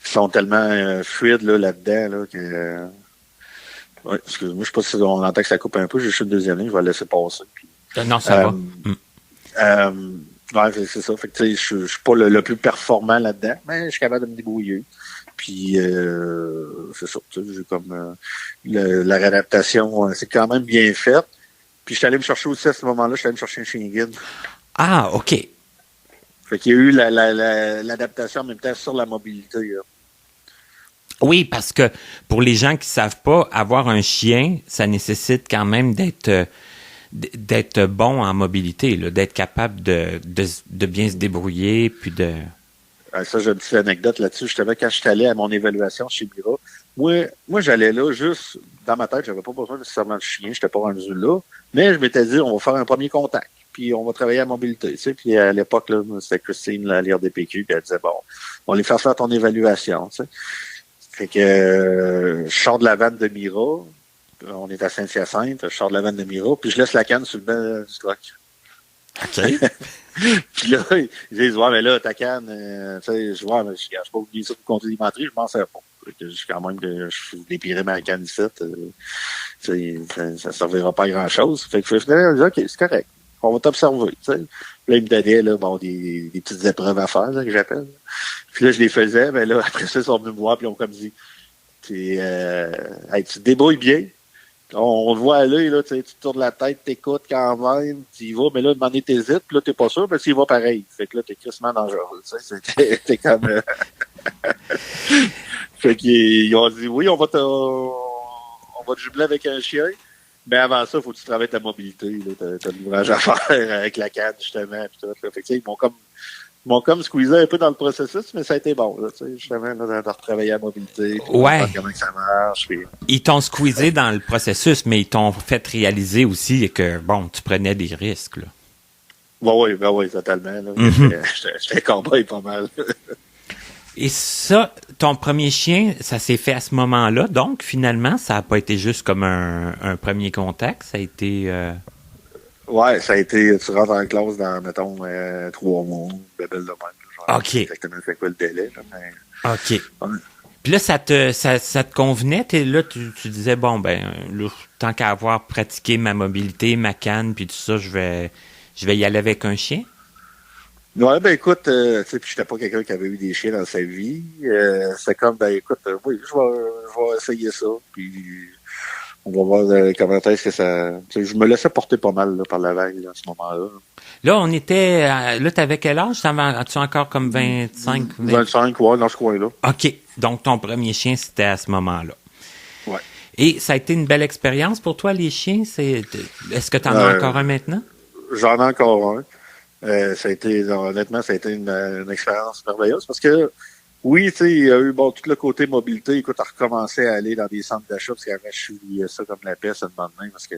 sont tellement fluides, là-dedans, là, que, ouais, excuse-moi, je sais pas si on entend que ça coupe un peu, j'ai juste une deuxième ligne, je vais la laisser passer. Puis, non, ça va. Ouais, c'est ça. Fait que, tu sais, je suis pas le plus performant là-dedans, mais je suis capable de me débrouiller. Puis, c'est ça. Tu sais, j'ai comme la réadaptation, c'est quand même bien faite. Puis, je suis allé me chercher aussi à ce moment-là, je suis allé me chercher un chien guide. Ah, OK. Fait qu'il y a eu l'adaptation en même temps sur la mobilité. Là. Oui, parce que pour les gens qui savent pas, avoir un chien, ça nécessite quand même d'être bon en mobilité, là, d'être capable de bien se débrouiller, puis de... Ça, j'ai une petite anecdote là-dessus. Justement, quand je suis allé à mon évaluation chez Mira, moi j'allais là juste, dans ma tête, j'avais pas besoin nécessairement de chien, j'étais pas rendu là, mais je m'étais dit, on va faire un premier contact, puis on va travailler à mobilité, tu sais. Puis à l'époque, là, c'était Christine, là, à l'IRDPQ, puis elle disait, bon, on va les faire ton évaluation, tu sais. Fait que je sors de la vanne de Mira, on est à Saint-Hyacinthe, je sors de la vanne de Mira, puis je laisse la canne sur le banc du truck. OK. Puis là, ils disent, ouais, mais là, ta canne, tu sais, je vois, mais je pas oublié ça pour conduire l'entrée, je m'en sers pas. Je quand même je dépirais ma canne ici, ça servira pas à grand chose. Fait que je dis, OK, c'est correct. On va t'observer, tu sais. Là, ils me donnaient, là, bon, des petites épreuves à faire, là, que j'appelle. Puis là, je les faisais, mais là, après ça, ils sont venus me voir, puis ils ont comme dit, hey, tu te débrouilles bien. On le voit à l'œil, là, tu tournes la tête, t'écoutes quand même, tu y vas, mais là, demander t'hésites, puis là, t'es pas sûr, parce qu'il va pareil. Fait que là, t'es crissement dangereux, tu sais, t'es comme... Fait qu'ils ont dit, oui, on va te jumeler avec un chien, mais avant ça, faut que tu travailles ta mobilité, là, t'as l'ouvrage à faire avec la canne, justement, puis tout, là. Fait que, ils m'ont comme squeezé un peu dans le processus, mais ça a été bon, là, tu sais, justement, là, de retravailler la mobilité, puis ouais. comment ça marche. Puis... Ils t'ont squeezé dans le processus, mais ils t'ont fait réaliser aussi que, bon, tu prenais des risques, là. Oui, totalement, là. J'étais cowboy pas mal. Et ça, ton premier chien, ça s'est fait à ce moment-là, donc, finalement, ça n'a pas été juste comme un premier contact, ça a été... Ouais, ça a été, tu rentres en classe dans, mettons, 3 mois, bébelle de même. Genre, OK. Exactement, c'est quoi le délai, là, mais... OK. Ouais. Puis là, ça te convenait? Là, tu disais, bon, ben, là, tant qu'à avoir pratiqué ma mobilité, ma canne, puis tout ça, je vais y aller avec un chien? Ouais, ben écoute, tu sais, puis j'étais pas quelqu'un qui avait eu des chiens dans sa vie. C'est comme, ben écoute, oui, je vais essayer ça, puis... On va voir comment est-ce que ça... Je me laissais porter pas mal là, par la vague là, à ce moment-là. Là, on était... là, t'avais quel âge? As-tu encore comme 25? 25, ouais, dans ce coin-là. OK. Donc, ton premier chien, c'était à ce moment-là. Ouais. Et ça a été une belle expérience pour toi, les chiens? Est-ce que tu en as encore un maintenant? J'en ai encore un. Honnêtement, ça a été une expérience merveilleuse parce que oui, tu sais, il y a eu tout le côté mobilité. Écoute, on recommençait à aller dans des centres d'achat parce qu'avant, je oubliais ça comme la peste un moment donné parce que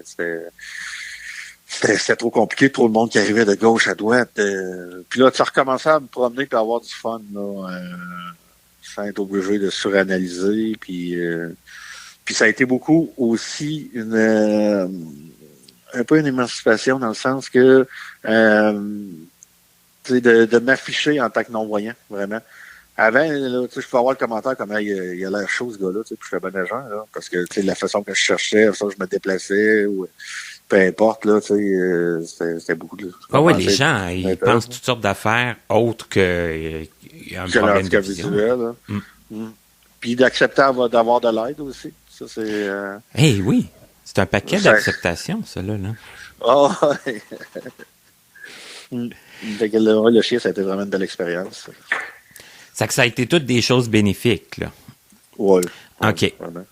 c'était trop compliqué, trop de monde qui arrivait de gauche à droite. Puis là, tu recommençais à me promener et à avoir du fun, là, sans être obligé de suranalyser. Puis ça a été beaucoup aussi un peu une émancipation dans le sens que de m'afficher en tant que non-voyant, vraiment. Avant, là, je peux avoir le commentaire comme il a l'air chaud ce gars-là, puis je fais bon agent, là, parce que la façon que je cherchais, la façon que je me déplaçais, ou peu importe, là, c'était beaucoup de... Ah oui, les gens, ils pensent toutes sortes d'affaires autres que un problème de vision. Visuel, là. Puis d'accepter d'avoir de l'aide aussi. Ça, c'est... Eh oui, c'est un paquet d'acceptation, ça, là. Oh, ouais. Le chien, ça a été vraiment une belle expérience. C'est que ça a été toutes des choses bénéfiques, là. Oui. OK. Vraiment.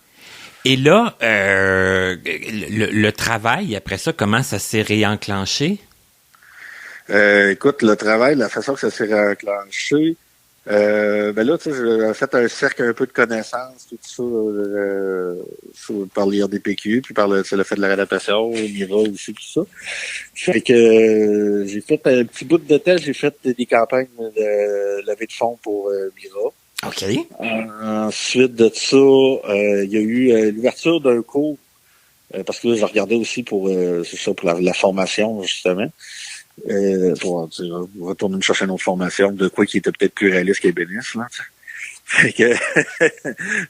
Et là, le travail, après ça, comment ça s'est réenclenché? Écoute, le travail, la façon que ça s'est réenclenché, Ben là, tu sais, j'ai fait un cercle un peu de connaissances, tout ça, par l'IRDPQ, puis par le fait de la réadaptation, Mira aussi, tout ça. Fait que j'ai fait un petit bout de temps, j'ai fait des campagnes de levée de fonds pour Mira. OK. Ensuite de ça, il y a eu l'ouverture d'un cours, parce que là, je regardais aussi pour c'est ça, pour la formation, justement. Pour retourner me chercher une autre formation de quoi qui était peut-être plus réaliste qu'ébéniste, là. Fait que,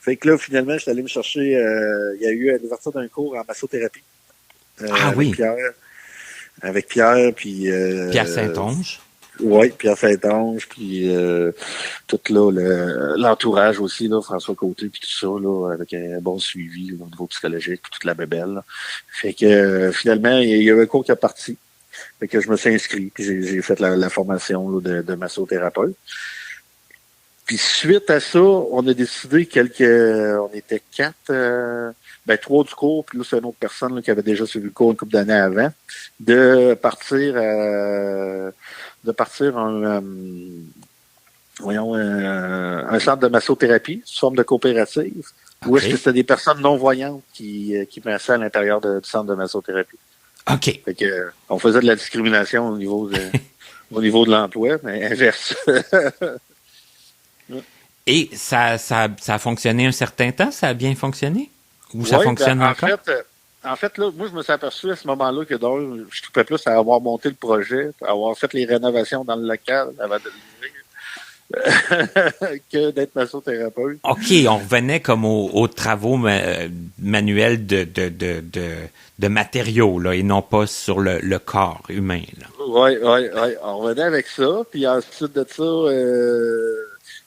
fait que là, finalement, je suis allé me chercher, il y a eu l'ouverture d'un cours en massothérapie. Oui. Avec Pierre, puis... Pierre Saint-Onge. Oui, Pierre Saint-Onge, puis tout là, l'entourage aussi, là, François Côté, puis tout ça, là, avec un bon suivi là, au niveau psychologique, puis toute la bébelle. Là. Fait que finalement, il y a eu un cours qui est parti. Fait que je me suis inscrit, puis j'ai fait la formation là, de massothérapeute. Puis suite à ça, on a décidé on était 4, 3 du cours, puis là, c'est une autre personne là, qui avait déjà suivi le cours une couple d'années avant, de partir un centre de massothérapie, sous forme de coopérative, où est-ce que c'était des personnes non-voyantes qui passaient à l'intérieur du centre de massothérapie. OK. Fait que, on faisait de la discrimination au niveau de l'emploi, mais inverse. Et ça a fonctionné un certain temps? Ça a bien fonctionné? Ou ça fonctionne encore? En fait, là, moi, je me suis aperçu à ce moment-là que donc, je trouvais plus à avoir monté le projet, à avoir fait les rénovations dans le local avant de l'ouvrir, que d'être massothérapeute. OK, on revenait comme aux travaux manuels de matériaux, là, et non pas sur le corps humain, là. Oui. On revenait avec ça, puis ensuite de ça,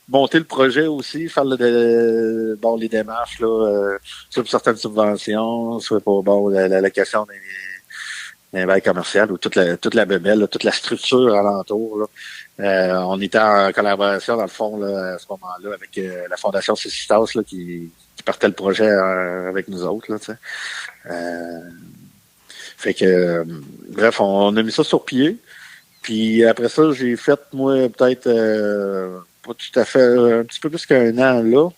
monter le projet aussi, faire les démarches là, soit pour certaines subventions, soit pour la location d'un bail commercial ou toute la bébelle, là, toute la structure alentour. Là. On était en collaboration dans le fond là, à ce moment-là avec la Fondation Cécitas là, qui partait le projet avec nous autres. Là, fait que bref, on a mis ça sur pied. Puis après ça, j'ai fait moi peut-être pas tout à fait, un petit peu plus qu'un an là,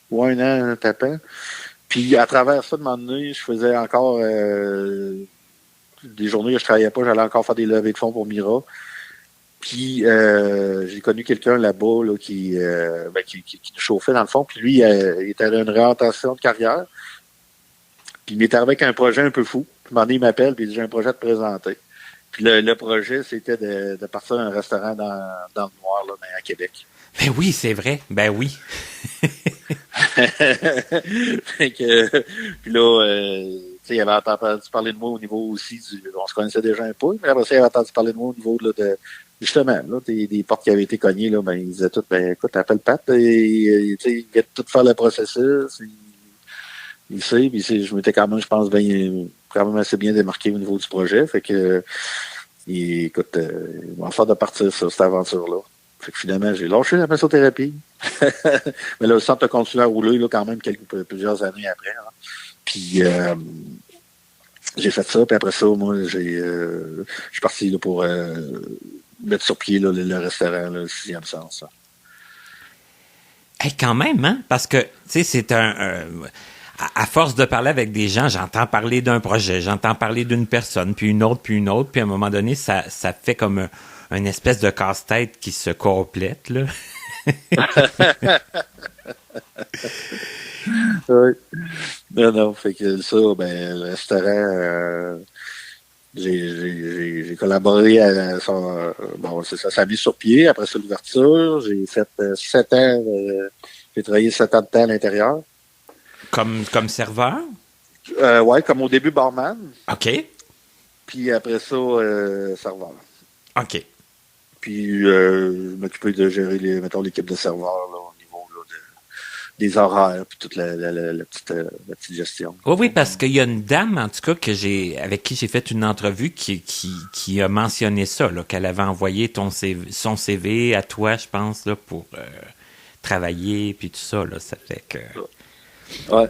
ou un an tapant. Puis à travers ça, de moment donné, je faisais encore des journées que je travaillais pas, j'allais encore faire des levées de fonds pour Mira. Puis j'ai connu quelqu'un là-bas là, qui nous chauffait dans le fond. Puis lui, il était dans une réorientation de carrière. Puis il m'est arrivé avec un projet un peu fou. Puis un moment donné, il m'appelle, puis il dit, j'ai un projet à te présenter. Puis le projet, c'était de partir à un restaurant dans le noir là, à Québec. Ben oui, c'est vrai. Ben oui. Fait que, puis là, tu sais, il avait entendu parler de moi au niveau aussi on se connaissait déjà un peu, mais après ça, il avait entendu parler de moi au niveau là, justement, là, des portes qui avaient été cognées, là, ben, ils disaient tout, ben, écoute, appelle Pat, et, tu sais, il vient de tout faire le processus, il sait, puis je m'étais quand même, je pense, quand même assez bien démarqué au niveau du projet, fait que, écoute, il va faire de partir sur cette aventure-là. Fait que finalement, j'ai lâché la massothérapie. Mais là, le centre a continué à rouler, là, quand même, plusieurs années après, là. Puis, j'ai fait ça, puis après ça, moi, je suis parti, là, pour, mettre sur pied, là, le restaurant, là, le 6e sens, là. Hey, quand même, hein? Parce que, tu sais, c'est à force de parler avec des gens, j'entends parler d'un projet, j'entends parler d'une personne, puis une autre, puis à un moment donné, ça fait comme une espèce de casse-tête qui se complète, là. Oui. Non, fait que ça, ben, le restaurant, j'ai collaboré à son, bon, c'est ça, a mis sur pied après ça l'ouverture. J'ai fait 7 ans, j'ai travaillé 7 ans de temps à l'intérieur. Comme serveur? Ouais, comme au début barman. OK. Puis après ça, serveur. OK. Puis je m'occupais de gérer l'équipe de serveurs là, au niveau là, des horaires puis toute la petite gestion. Oui, parce qu'il y a une dame, en tout cas, avec qui j'ai fait une entrevue qui a mentionné ça, là, qu'elle avait envoyé son CV à toi, je pense, là, pour travailler puis tout ça, là. Ça fait que. Ouais,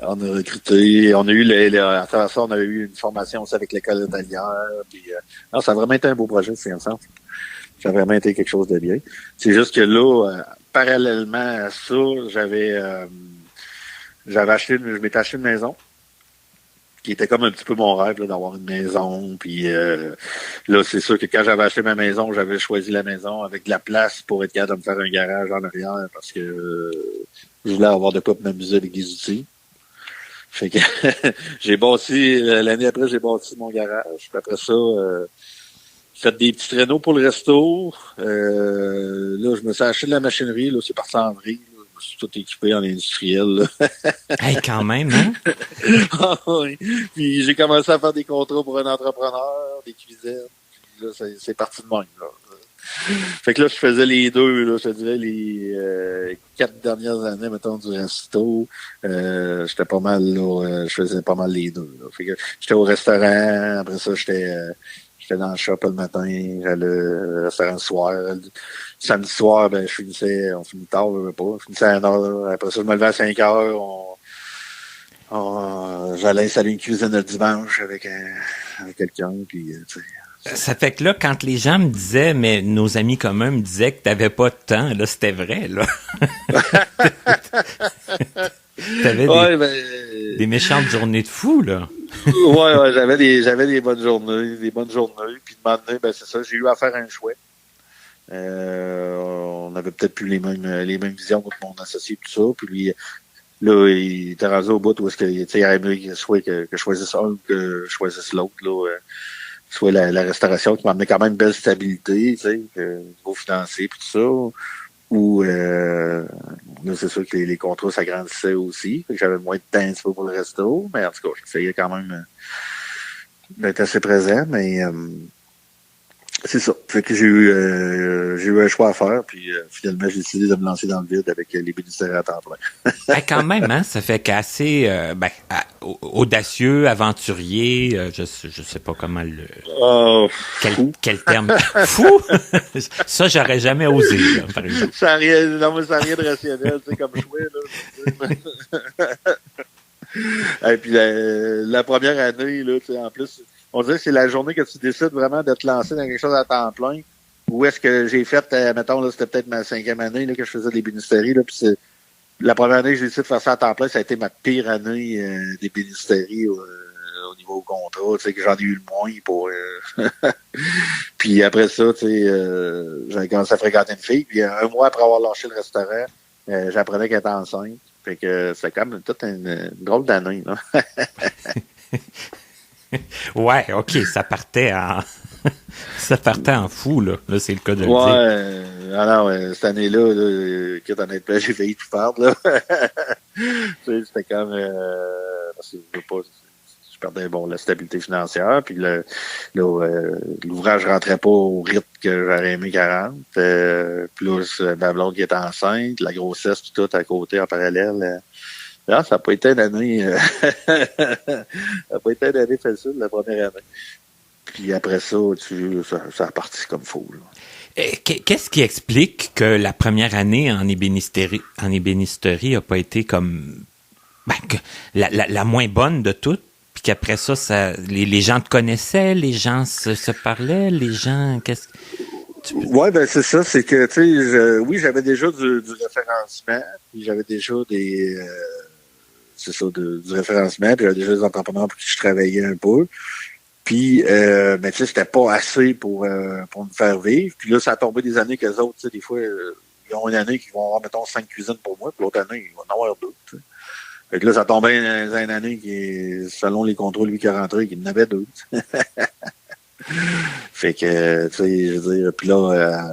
on a recruté, on a eu à travers ça, on a eu une formation aussi avec l'école hôtelière, puis non, ça a vraiment été un beau projet, c'est ensemble. Ça a vraiment été quelque chose de bien. C'est juste que là, parallèlement à ça, je m'étais acheté une maison, qui était comme un petit peu mon rêve, là, d'avoir une maison. Puis là, c'est sûr que quand j'avais acheté ma maison, j'avais choisi la maison avec de la place pour être capable de me faire un garage en arrière parce que je voulais avoir de quoi pour m'amuser avec des outils. Fait que j'ai bâti, l'année après, j'ai bâti mon garage. Puis après ça, j'ai fait des petits traîneaux pour le resto. Là, je me suis acheté de la machinerie. Là, c'est parti en vrille. Je suis tout équipé en industriel. Là. Hey, quand même, hein? Ah oui. Puis j'ai commencé à faire des contrats pour un entrepreneur, des cuisines. Puis là, c'est parti de même. Là. Fait que là, je faisais les deux, là, je te dirais les 4 dernières années, mettons, du resto. J'étais pas mal là, je faisais pas mal les deux. Là. Fait que j'étais au restaurant, après ça, j'étais dans le shop le matin, j'allais au restaurant le soir. Samedi soir, ben on finit tard, je finissais à 1h. Après ça, je me levais à 5h, j'allais installer une cuisine le dimanche avec quelqu'un, puis tu sais. Ça fait que là, quand les gens me disaient, mais nos amis communs me disaient que t'avais pas de temps, là, c'était vrai, là. T'avais des méchantes journées de fou, là. Ouais, j'avais des bonnes journées, Puis de moment donné, ben c'est ça, j'ai eu à faire un choix. On avait peut-être plus les mêmes visions que mon associé, tout ça. Puis lui, là, il était rendu au bout où est-ce que, tu sais, il aurait aimé soit que je choisisse un ou que je choisisse l'autre, là. Soit la restauration qui m'amenait quand même une belle stabilité, tu sais, niveau financier puis tout ça. Ou là, c'est sûr que les contrats s'agrandissaient aussi. Fait que j'avais moins de temps un petit peu pour le resto. Mais en tout cas, j'essayais quand même d'être assez présent, mais c'est ça. Fait que j'ai eu un choix à faire, puis finalement, j'ai décidé de me lancer dans le vide avec les bénéficiaires à temps plein. Quand même, hein, ça fait qu'assez audacieux, aventurier, je sais pas comment quel terme. Fou! Ça, j'aurais jamais osé, là, par exemple. Ça n'a rien de rationnel, tu sais, comme choix, là. Et puis la première année, là, tu sais, en plus, on dirait que c'est la journée que tu décides vraiment de te lancer dans quelque chose à temps plein. Où est-ce que j'ai fait, mettons, là, c'était peut-être ma 5e année là, que je faisais de l'ébénisterie, là, puis la première année que j'ai décidé de faire ça à temps plein, ça a été ma pire année d'ébénisterie au niveau contrat, tu sais, que j'en ai eu le moins pour... Puis après ça, tu sais, j'avais commencé à fréquenter une fille, puis un mois après avoir lâché le restaurant, j'apprenais qu'elle était enceinte. Fait que c'est quand même toute une drôle d'année, là. Ouais, OK, ça partait en fou, là. Là, c'est le cas de le dire. Ouais, alors, cette année-là, honnêtement, j'ai failli tout perdre, là. Tu sais, c'était comme, parce que je perdais, la stabilité financière, puis l'ouvrage rentrait pas au rythme que j'aurais aimé 40. Plus ma blonde qui était enceinte, la grossesse, puis tout à côté en parallèle. Non, ça n'a pas été une année, facile, la première année. Puis après ça, ça a parti comme fou, là. Qu'est-ce qui explique que la première année en ébénisterie a pas été comme que la moins bonne de toutes, puis qu'après ça les gens te connaissaient, les gens se parlaient, les gens Ouais, ben c'est ça, c'est que tu sais, oui, j'avais déjà du référencement, puis j'avais déjà du référencement, puis j'avais déjà des entrepreneurs pour qui je travaillais un peu. Puis, mais tu sais, c'était pas assez pour me faire vivre. Puis là, ça a tombé des années qu'eux autres, tu sais, des fois, ils ont une année qu'ils vont avoir, mettons, 5 cuisines pour moi, puis l'autre année, ils vont en avoir 2, tu sais. Fait que là, ça tombait dans une année qui, selon les contrôles lui qui rentraient, qu'il en avait 2. Fait que, tu sais, je veux dire, puis là,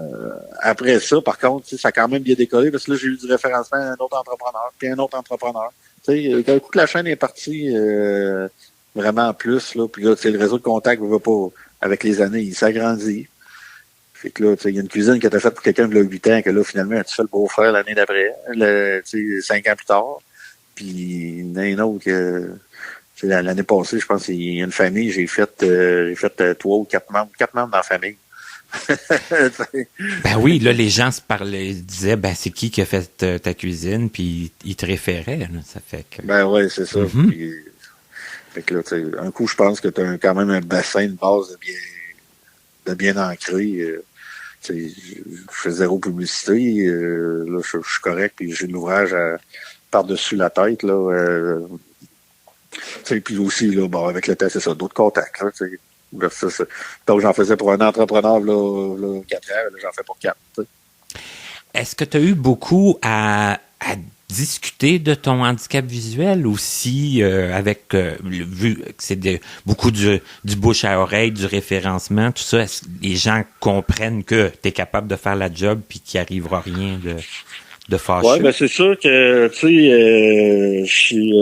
après ça, par contre, ça a quand même bien décollé, parce que là, j'ai eu du référencement à un autre entrepreneur, puis un autre entrepreneur. Tu sais, d'un coup que la chaîne est partie vraiment en plus, là, puis là, tu sais, le réseau de contact va pas, avec les années, il s'agrandit. Fait que là, tu sais, il y a une cuisine que t'as faite pour quelqu'un de 8 ans, que là, finalement, tu fais le beau-frère l'année d'après, tu sais, 5 ans plus tard. Puis, il y en a une autre que, l'année passée, je pense, il y a une famille, j'ai fait 3 ou 4 membres dans la famille. Ben oui, là, les gens se parlaient, ils disaient, ben, c'est qui a fait ta cuisine, puis ils te référaient, là, ça fait que... Ben ouais, c'est ça. Mm-hmm. Puis, fait que là, tu sais, un coup, je pense que tu as quand même un bassin de base de bien ancré, je fais zéro publicité. Là, je suis correct, puis j'ai l'ouvrage par-dessus la tête, là. Puis aussi, là, bon, avec le temps, c'est ça, d'autres contacts, là, donc, j'en faisais pour un entrepreneur, là 4 ans, là, j'en fais pour 4, t'sais. Est-ce que tu as eu beaucoup à discuter de ton handicap visuel aussi, vu que c'est beaucoup du bouche à oreille, du référencement, tout ça, est-ce que les gens comprennent que tu es capable de faire la job puis qu'il n'arrivera rien de fâcheux? Ouais, ben c'est sûr que, tu sais, je suis...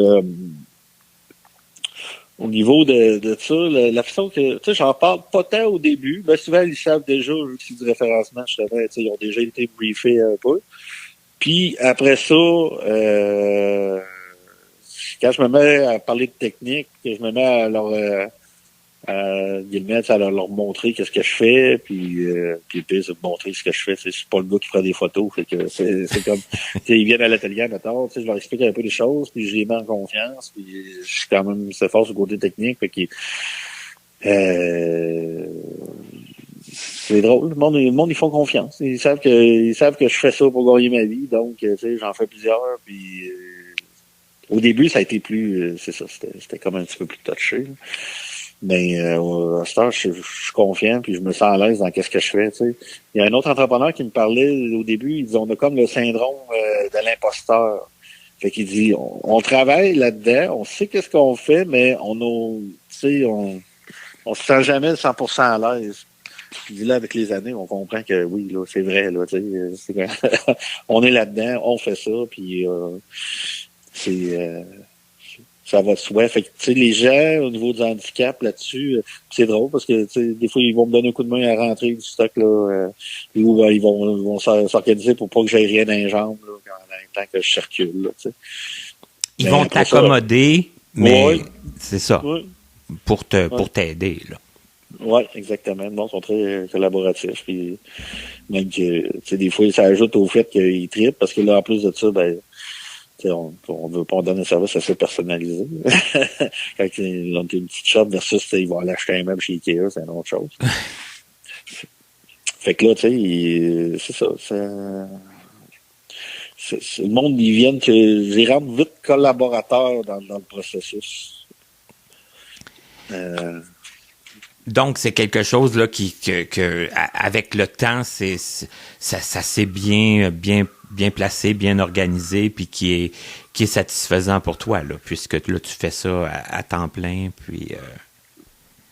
au niveau de ça, la façon que, tu sais, j'en parle pas tant au début. Ben, souvent, ils savent déjà, vu que c'est du référencement, justement, tu sais, ils ont déjà été briefés un peu. Puis, après ça, quand je me mets à parler de technique, que je me mets à leur, à leur montrer qu'est-ce que je fais, puis le pire, c'est de montrer ce que je fais. C'est pas le gars qui prend des photos, fait que c'est comme, tu sais, ils viennent à l'atelier, mettons, tu sais, je leur explique un peu les choses, puis je les mets en confiance, puis je suis quand même assez fort sur le côté technique, fait que c'est drôle. Le monde, ils font confiance. Ils savent que je fais ça pour gagner ma vie, donc, tu sais, j'en fais plusieurs, puis au début, ça a été plus, c'est ça, c'était comme un petit peu plus touché, là. Mais à ce temps, je suis confiant, puis je me sens à l'aise dans qu'est-ce que je fais, tu sais. Il y a un autre entrepreneur qui me parlait au début, il dit on a comme le syndrome de l'imposteur. Fait qu'il dit on travaille là-dedans, on sait qu'est-ce qu'on fait, mais tu sais, on se sent jamais 100% à l'aise. Il dit là, avec les années, on comprend que oui, là, c'est vrai, là, tu sais, on est là-dedans, on fait ça, puis ça va de soi. Fait que, tu sais, les gens, au niveau du handicap, là-dessus, c'est drôle parce que, tu sais, des fois, ils vont me donner un coup de main à rentrer du stock, là, ou ils vont s'organiser pour pas que j'aie rien dans les jambes, là, en même temps que je circule, là, tu sais. Ils vont t'accommoder, mais ouais, c'est ça, ouais, pour t'aider, là. Oui, exactement. Bon, ils sont très collaboratifs. Puis même que, tu sais, des fois, ça ajoute au fait qu'ils trippent parce que là, en plus de ça, ben, on veut pas donner un service assez personnalisé. Quand ils ont une petite shop versus ils vont aller acheter un meuble chez Ikea, c'est une autre chose. Fait que là, tu sais, c'est ça. Le monde, ils viennent que j'y rentre vite collaborateurs dans le processus. Donc, c'est quelque chose là que avec le temps, ça s'est bien placé, bien organisé, puis qui est satisfaisant pour toi là, puisque là tu fais ça à temps plein, puis.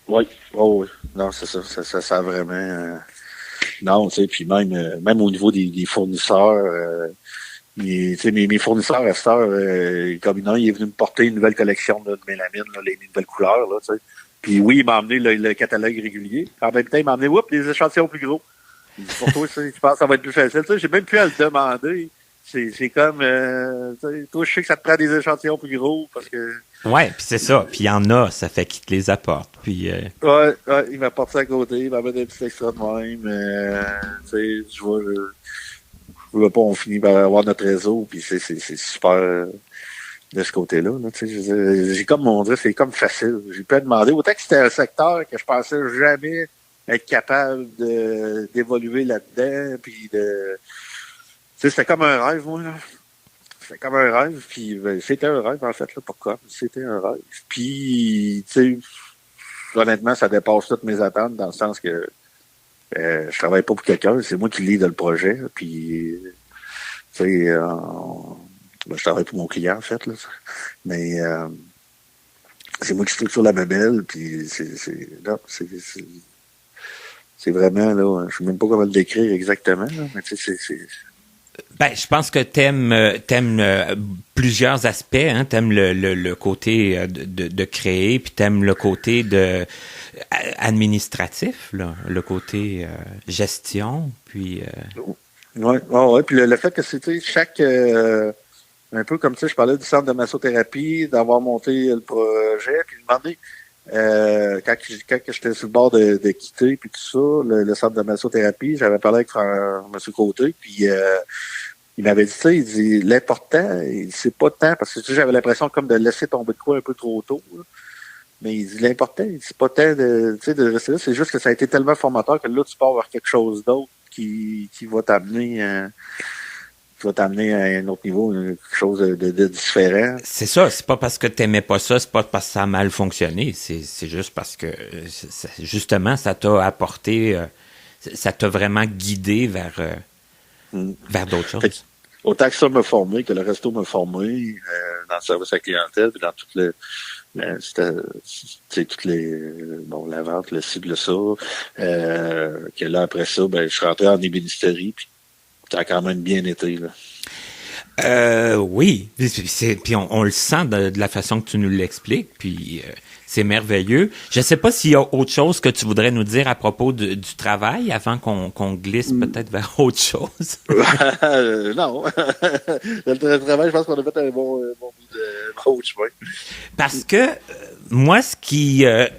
Oui, oh, oui, non, c'est ça, ça a vraiment. Non, tu sais, puis même au niveau des fournisseurs, tu sais, mes fournisseurs à cette heure, comme il est venu me porter une nouvelle collection là, de mélamine, là, les nouvelles couleurs, là, tu sais. Puis oui, il m'a amené le catalogue régulier. En même temps, il m'a amené des échantillons plus gros. Il dit, pour toi, je pense que ça va être plus facile. Tu sais, j'ai même plus à le demander. C'est comme, tu sais, toi, je sais que ça te prend des échantillons plus gros parce que... Ouais, puis c'est ça. Puis il y en a, ça fait qu'il te les apporte. Puis ouais, il m'apporte ça à côté, il m'amène des petits extras de même. Tu sais, je veux pas, on finit par avoir notre réseau, puis c'est super... de ce côté-là. Là, j'ai comme on dirait, c'est comme facile. J'ai pu demander. Autant que c'était un secteur que je pensais jamais être capable d'évoluer là-dedans. Puis c'était comme un rêve, moi, là. C'était comme un rêve. Puis c'était un rêve, en fait, là, pas comme. C'était un rêve. Puis, tu sais, honnêtement, ça dépasse toutes mes attentes dans le sens que je travaille pas pour quelqu'un, c'est moi qui lead le projet. Puis tu sais, je travaille pour mon client, en fait, là. Mais c'est moi qui structure la bébelle, puis c'est vraiment, là, je sais même pas comment le décrire exactement, là, mais tu sais, Ben, je pense que t'aimes plusieurs aspects, hein. T'aimes le côté de créer, puis t'aimes le côté administratif, là, le côté gestion, puis. Ouais. Puis le fait que c'était chaque un peu comme ça, je parlais du centre de massothérapie, d'avoir monté le projet, puis demander quand j'étais sur le bord de quitter, puis tout ça, le centre de massothérapie, j'avais parlé avec M. Côté, puis il m'avait dit ça, il dit l'important, c'est pas tant, parce que tu sais, j'avais l'impression comme de laisser tomber de quoi un peu trop tôt, là. Mais il dit l'important, c'est pas tant de rester là, c'est juste que ça a été tellement formateur que là, tu pars vers quelque chose d'autre qui va t'amener à un autre niveau, quelque chose de différent. C'est ça, c'est pas parce que t'aimais pas ça, c'est pas parce que ça a mal fonctionné, c'est juste parce que justement ça t'a apporté, ça t'a vraiment guidé vers d'autres choses. Autant que ça m'a formé, que le resto m'a formé dans le service à la clientèle, puis dans toutes la vente, le ci, le ça, que là après ça, je suis rentré en ébénisterie, puis ça a quand même bien été, là. Oui, puis on le sent de la façon que tu nous l'expliques, puis c'est merveilleux. Je sais pas s'il y a autre chose que tu voudrais nous dire à propos du travail avant qu'on glisse peut-être vers autre chose. Non. Le travail, je pense qu'on a fait un bon bout de chemin. Parce que moi, il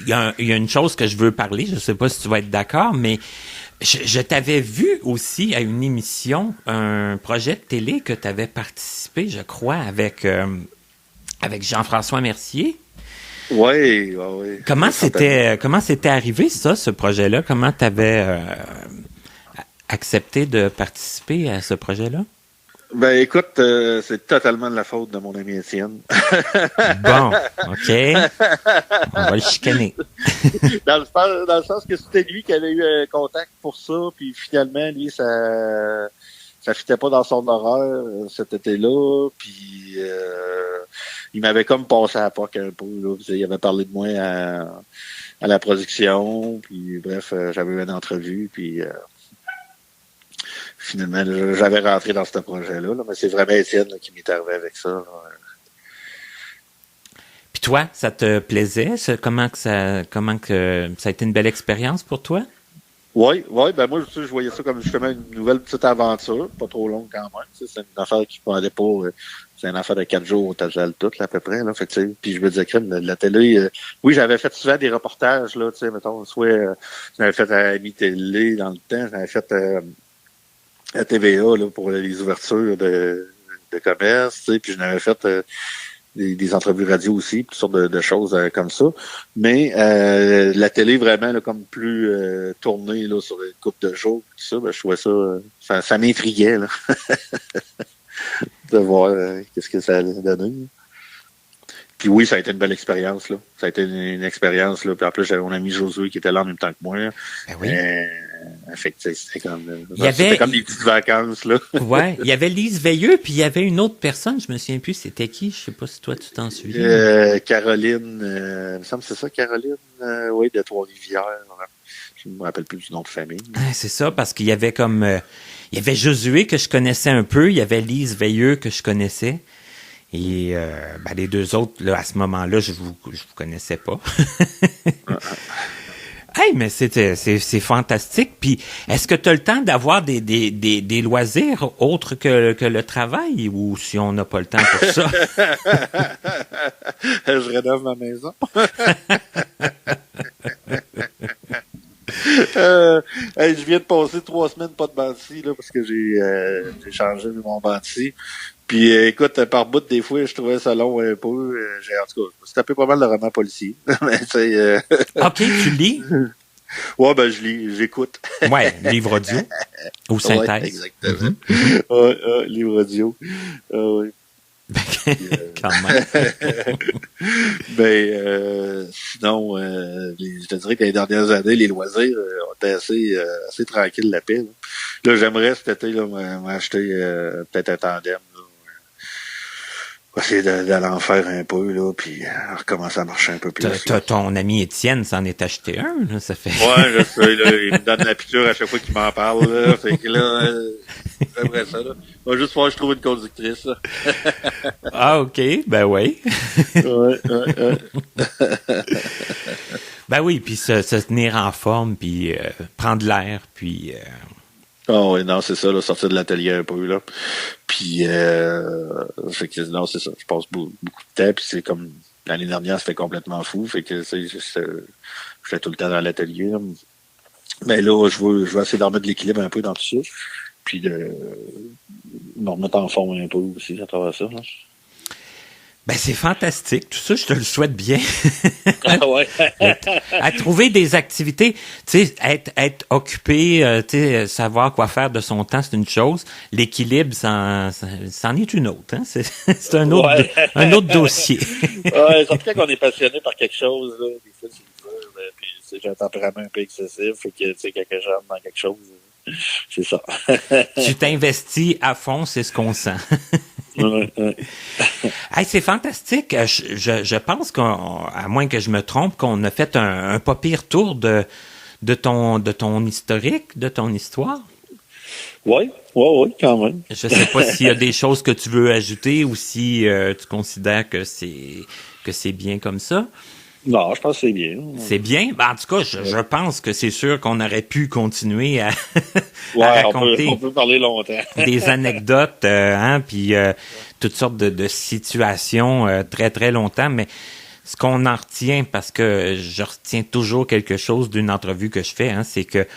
y a une chose que je veux parler, je sais pas si tu vas être d'accord, mais je t'avais vu aussi à une émission, un projet de télé que tu avais participé, je crois, avec Jean-François Mercier. Oui. Comment c'était arrivé, ça, ce projet-là? Comment tu avais accepté de participer à ce projet-là? Ben écoute, c'est totalement de la faute de mon ami Étienne. Bon, OK. On va le chicaner. Dans le sens que c'était lui qui avait eu un contact pour ça, puis finalement, lui, ça fitait pas dans son horaire cet été-là, puis il m'avait comme passé à la POC un peu, là, il avait parlé de moi à la production, puis bref, j'avais eu une entrevue, puis finalement, j'avais rentré dans ce projet-là, là, mais c'est vraiment Étienne là, qui m'est arrivé avec ça. Là. Puis toi, ça te plaisait? Comment que ça a été une belle expérience pour toi? Oui, ben moi, je voyais ça comme justement une nouvelle petite aventure, pas trop longue quand même. C'est une affaire qui parlait pas. C'est une affaire de 4 jours au total tout, là, à peu près. Là, fait que, puis je me disais que la télé, oui, j'avais fait souvent des reportages, là, tu sais, mettons, soit j'avais fait à Ami Télé dans le temps, j'avais fait à TVA là, pour les ouvertures de commerce, tu sais, puis je n'avais fait des entrevues radio aussi, toutes sortes de choses comme ça. Mais la télé vraiment là, comme plus tournée là, sur une couple de jours, tout ça, ben, je trouvais ça m'intriguait là. de voir qu'est-ce que ça allait donner. Puis oui, ça a été une belle expérience, là. Ça a été une expérience, là. Puis en plus, j'avais mon ami Josué qui était là en même temps que moi. Ben oui. Fait que c'était comme des petites vacances, là. Ouais. Il y avait Lise Veilleux, puis il y avait une autre personne, je me souviens plus, c'était qui? Je sais pas si toi, tu t'en souviens. Caroline, il me semble que c'est ça, Caroline, oui, de Trois-Rivières. Je ne me rappelle plus du nom de famille. Ah, c'est ça, parce qu'il y avait il y avait Josué que je connaissais un peu, il y avait Lise Veilleux que je connaissais. Et les deux autres, là, à ce moment-là, je vous connaissais pas. Hey, mais c'est fantastique. Puis, est-ce que tu as le temps d'avoir des loisirs autres que le travail, ou si on n'a pas le temps pour ça? Je rénove ma maison. Je viens de passer 3 semaines pas de banti, là, parce que j'ai changé mon banti. Puis écoute, par bout, des fois, je trouvais ça long un peu. En tout cas, je me suis tapé pas mal de romans policiers. Mais, OK, tu lis? Ouais, ben je lis, j'écoute. Ouais, livre audio ou synthèse. Ouais, exactement. Mm-hmm. Livre audio. Oui. Quand même. Sinon, je te dirais que les dernières années, les loisirs ont été assez tranquilles la paix. Là, j'aimerais cet été là, m'acheter peut-être un tandem. Essayer d'aller en faire un peu, là, puis recommencer à marcher un peu plus. Ton ami Étienne s'en est acheté un, là, ça fait... Ouais, je sais, là, il me donne la piqûre à chaque fois qu'il m'en parle, là, fait que là, j'aimerais ça, là. Il va juste falloir que je trouve une conductrice, là. Ah, OK, ben oui. Ouais. Ben oui, puis se tenir en forme, puis prendre l'air, puis... Oh oui, non, c'est ça, là, sortir de l'atelier un peu, là. Puis, fait que, non, c'est ça. Je passe beaucoup de temps, puis c'est comme, l'année dernière, c'était complètement fou, fait que, j'étais tout le temps dans l'atelier, là. Mais là, je veux essayer d'en remettre de l'équilibre un peu dans tout ça, puis de me remettre en forme un peu aussi à travers ça, là. Ben, c'est fantastique. Tout ça, je te le souhaite bien. Ah ouais. À trouver des activités, tu sais, être occupé, tu sais, savoir quoi faire de son temps, c'est une chose. L'équilibre, c'en est une autre, hein. C'est un autre, Ouais. un autre dossier. Ouais, surtout quand on est passionné par quelque chose, là, des fois, c'est dur, là, puis j'ai un tempérament un peu excessif, fait que, tu sais, quand j'aime dans quelque chose, c'est ça. Tu t'investis à fond, c'est ce qu'on sent. Ouais. Hey, c'est fantastique. Je pense à moins que je me trompe, qu'on a fait un pas pire tour de ton historique, de ton histoire. Ouais, quand même. Je sais pas s'il y a des choses que tu veux ajouter ou si tu considères que c'est bien comme ça. Non, je pense que c'est bien. C'est bien. Ben, en tout cas, je pense que c'est sûr qu'on aurait pu continuer à, Ouais, à raconter on peut parler longtemps. des anecdotes, puis toutes sortes de situations très, très longtemps. Mais ce qu'on en retient, parce que je retiens toujours quelque chose d'une entrevue que je fais, hein, c'est que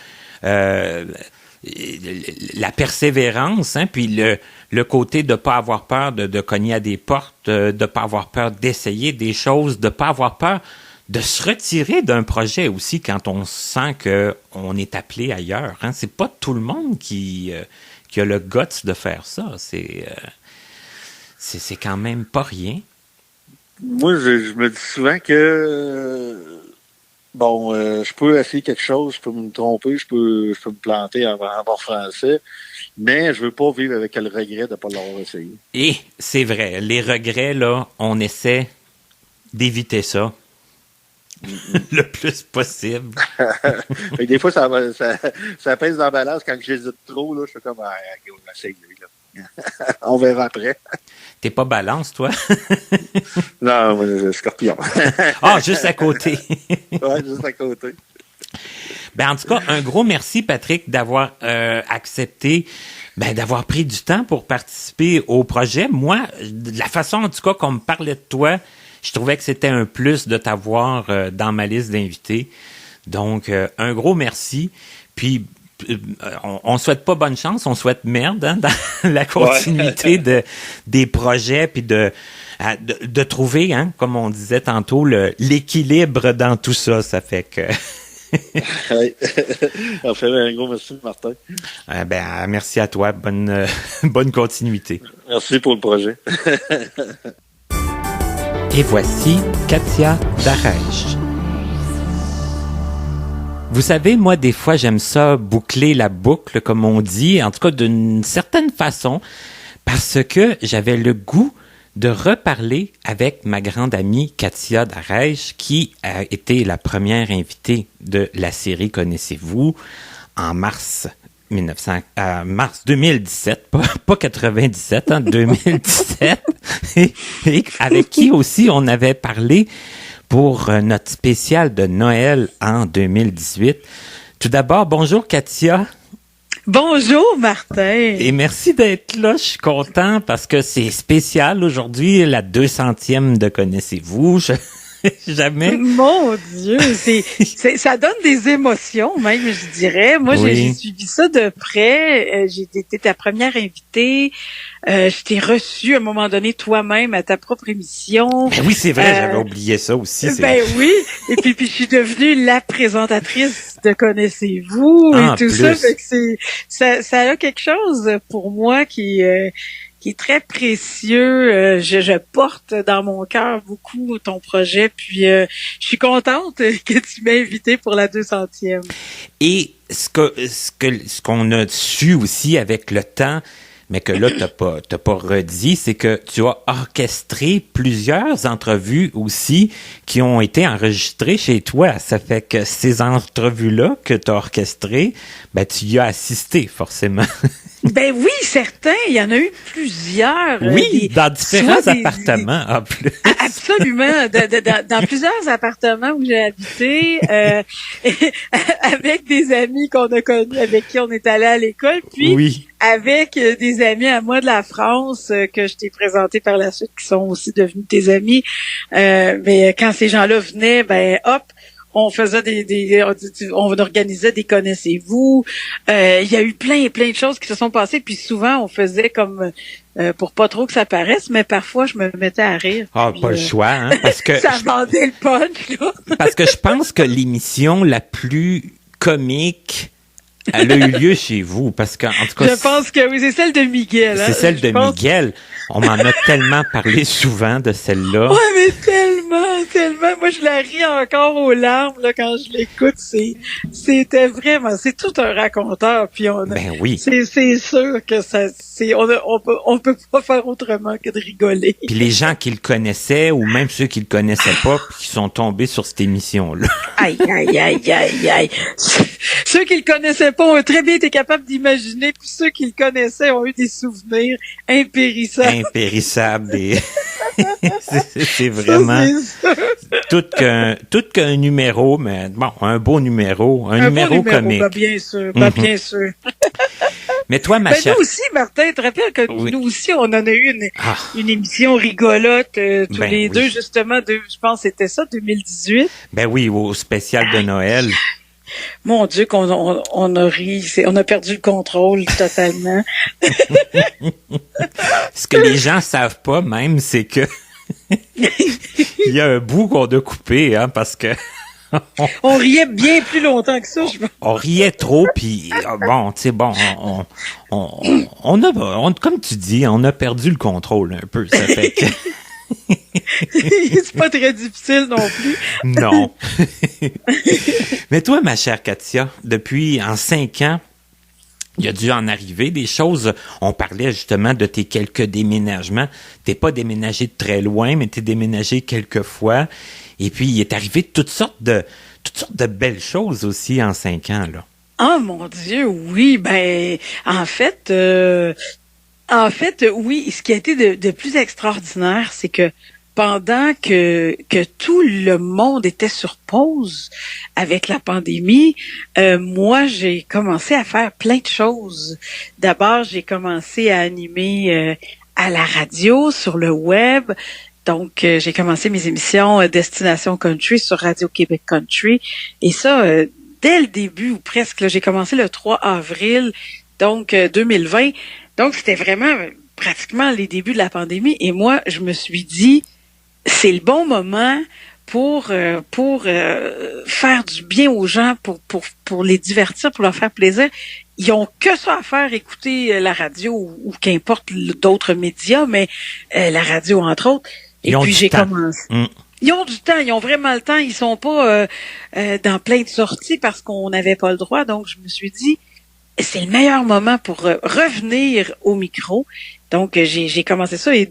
la persévérance, hein, puis le côté de pas avoir peur de cogner à des portes, de pas avoir peur d'essayer des choses, de pas avoir peur de se retirer d'un projet aussi quand on sent que on est appelé ailleurs. Hein. C'est pas tout le monde qui a le guts de faire ça. C'est quand même pas rien. Moi, je me dis souvent que je peux essayer quelque chose, je peux me tromper, je peux me planter en bon français, mais je veux pas vivre avec le regret de pas l'avoir essayé. Et c'est vrai, les regrets, là, on essaie d'éviter ça le plus possible. Fait que des fois, ça pèse dans la balance quand j'hésite trop, là, je suis comme, on va essayer, là. On verra après. T'es pas balance, toi? Non, moi, je suis scorpion. Ah, juste à côté. Ouais, juste à côté. Ben, en tout cas, un gros merci, Patrick, d'avoir accepté, d'avoir pris du temps pour participer au projet. Moi, de la façon, en tout cas, qu'on me parlait de toi, je trouvais que c'était un plus de t'avoir dans ma liste d'invités. Donc, un gros merci. Puis, on souhaite pas bonne chance, on souhaite merde, hein, dans la continuité des projets, puis de trouver, hein, comme on disait tantôt, l'équilibre dans tout ça. Ça fait que... On fait un gros merci, Martin. Merci à toi. Bonne continuité. Merci pour le projet. Et voici Katia Darèche. Vous savez, moi, des fois, j'aime ça boucler la boucle, comme on dit, en tout cas d'une certaine façon, parce que j'avais le goût de reparler avec ma grande amie Katia Darèche, qui a été la première invitée de la série Connaissez-vous en mars 2017, pas 97, hein, 2017, et avec qui aussi on avait parlé pour notre spécial de Noël en 2018. Tout d'abord, bonjour Katia. Bonjour Martin. Et merci d'être là, je suis content parce que c'est spécial aujourd'hui, la 200e de Connaissez-vous. Jamais. Mon Dieu, ça donne des émotions même, je dirais. Moi, oui. J'ai suivi ça de près. J'ai été ta première invitée. Je t'ai reçu à un moment donné toi-même à ta propre émission. Ben oui, c'est vrai, j'avais oublié ça aussi. Oui. Et puis je suis devenue la présentatrice de Connaissez-vous et tout ça. Fait que ça a quelque chose pour moi qui est très précieux. Je porte dans mon cœur beaucoup ton projet, puis je suis contente que tu m'aies invité pour la 200e. Et ce qu'on a su aussi avec le temps, mais que là, t'as pas redit, c'est que tu as orchestré plusieurs entrevues aussi qui ont été enregistrées chez toi. Ça fait que ces entrevues-là que tu as orchestrées, tu y as assisté, forcément. Ben oui, certains. Il y en a eu plusieurs. Oui, dans différents appartements, en plus. Absolument. Dans plusieurs appartements où j'ai habité, avec des amis qu'on a connus, avec qui on est allé à l'école, puis avec des amis à moi de la France que je t'ai présenté par la suite, qui sont aussi devenus tes amis. Mais quand ces gens-là venaient, on faisait on organisait des connaissez-vous. Il y a eu plein de choses qui se sont passées, puis souvent on faisait comme pour pas trop que ça paraisse, mais parfois je me mettais à rire. Ah, pas le choix, hein, parce que ça vendait le punch, là. Parce que je pense que l'émission la plus comique, elle a eu lieu chez vous, parce que, en tout cas. Je pense que oui, c'est celle de Miguel, hein. C'est celle de Miguel. On m'en a tellement parlé souvent de celle-là. Ouais, mais tellement. Moi, je la ris encore aux larmes, là, quand je l'écoute. C'était vraiment, c'est tout un raconteur, puis Ben oui. C'est sûr que on peut pas faire autrement que de rigoler. Puis les gens qui le connaissaient, ou même ceux qui le connaissaient pas, puis qui sont tombés sur cette émission-là. Aïe. Ceux qui le connaissaient pas ont très bien été capables d'imaginer, puis ceux qui le connaissaient ont eu des souvenirs impérissables. C'est vraiment tout qu'un numéro, mais bon, un beau numéro, un numéro comique. Bien sûr. Mais toi, ma chère... nous aussi, Martin, tu te rappelles que nous aussi, on en a eu une émission rigolote tous les deux, justement, je pense que c'était ça, 2018. Ben oui, au spécial de Noël. Mon Dieu, on a ri, on a perdu le contrôle totalement. Ce que les gens savent pas même, c'est que il y a un bout qu'on a coupé, hein, parce que on riait bien plus longtemps que ça, je pense. On riait trop, puis bon, tu sais, on a, comme tu dis, on a perdu le contrôle un peu, ça fait que... C'est pas très difficile non plus. Non. Mais toi, ma chère Katia, en 5 ans, il y a dû en arriver des choses. On parlait justement de tes quelques déménagements. T'es pas déménagé de très loin, mais t'es déménagé quelques fois. Et puis, il est arrivé toutes sortes de belles choses aussi en 5 ans, là. Oh mon Dieu, oui. Ben, en fait, oui. Ce qui a été de plus extraordinaire, c'est que pendant que tout le monde était sur pause avec la pandémie, moi, j'ai commencé à faire plein de choses. D'abord, j'ai commencé à animer à la radio, sur le web. Donc, j'ai commencé mes émissions Destination Country sur Radio-Québec Country. Et ça, dès le début, ou presque, là, j'ai commencé le 3 avril, donc 2020. Donc, c'était vraiment pratiquement les débuts de la pandémie. Et moi, je me suis dit, c'est le bon moment pour faire du bien aux gens, pour les divertir, pour leur faire plaisir. Ils ont que ça à faire, écouter la radio ou qu'importe d'autres médias, mais la radio, entre autres. Et puis, j'ai commencé. Ils ont du temps, ils ont vraiment le temps. Ils sont pas dans plein de sorties parce qu'on n'avait pas le droit. Donc, je me suis dit, c'est le meilleur moment pour revenir au micro. Donc, j'ai commencé ça et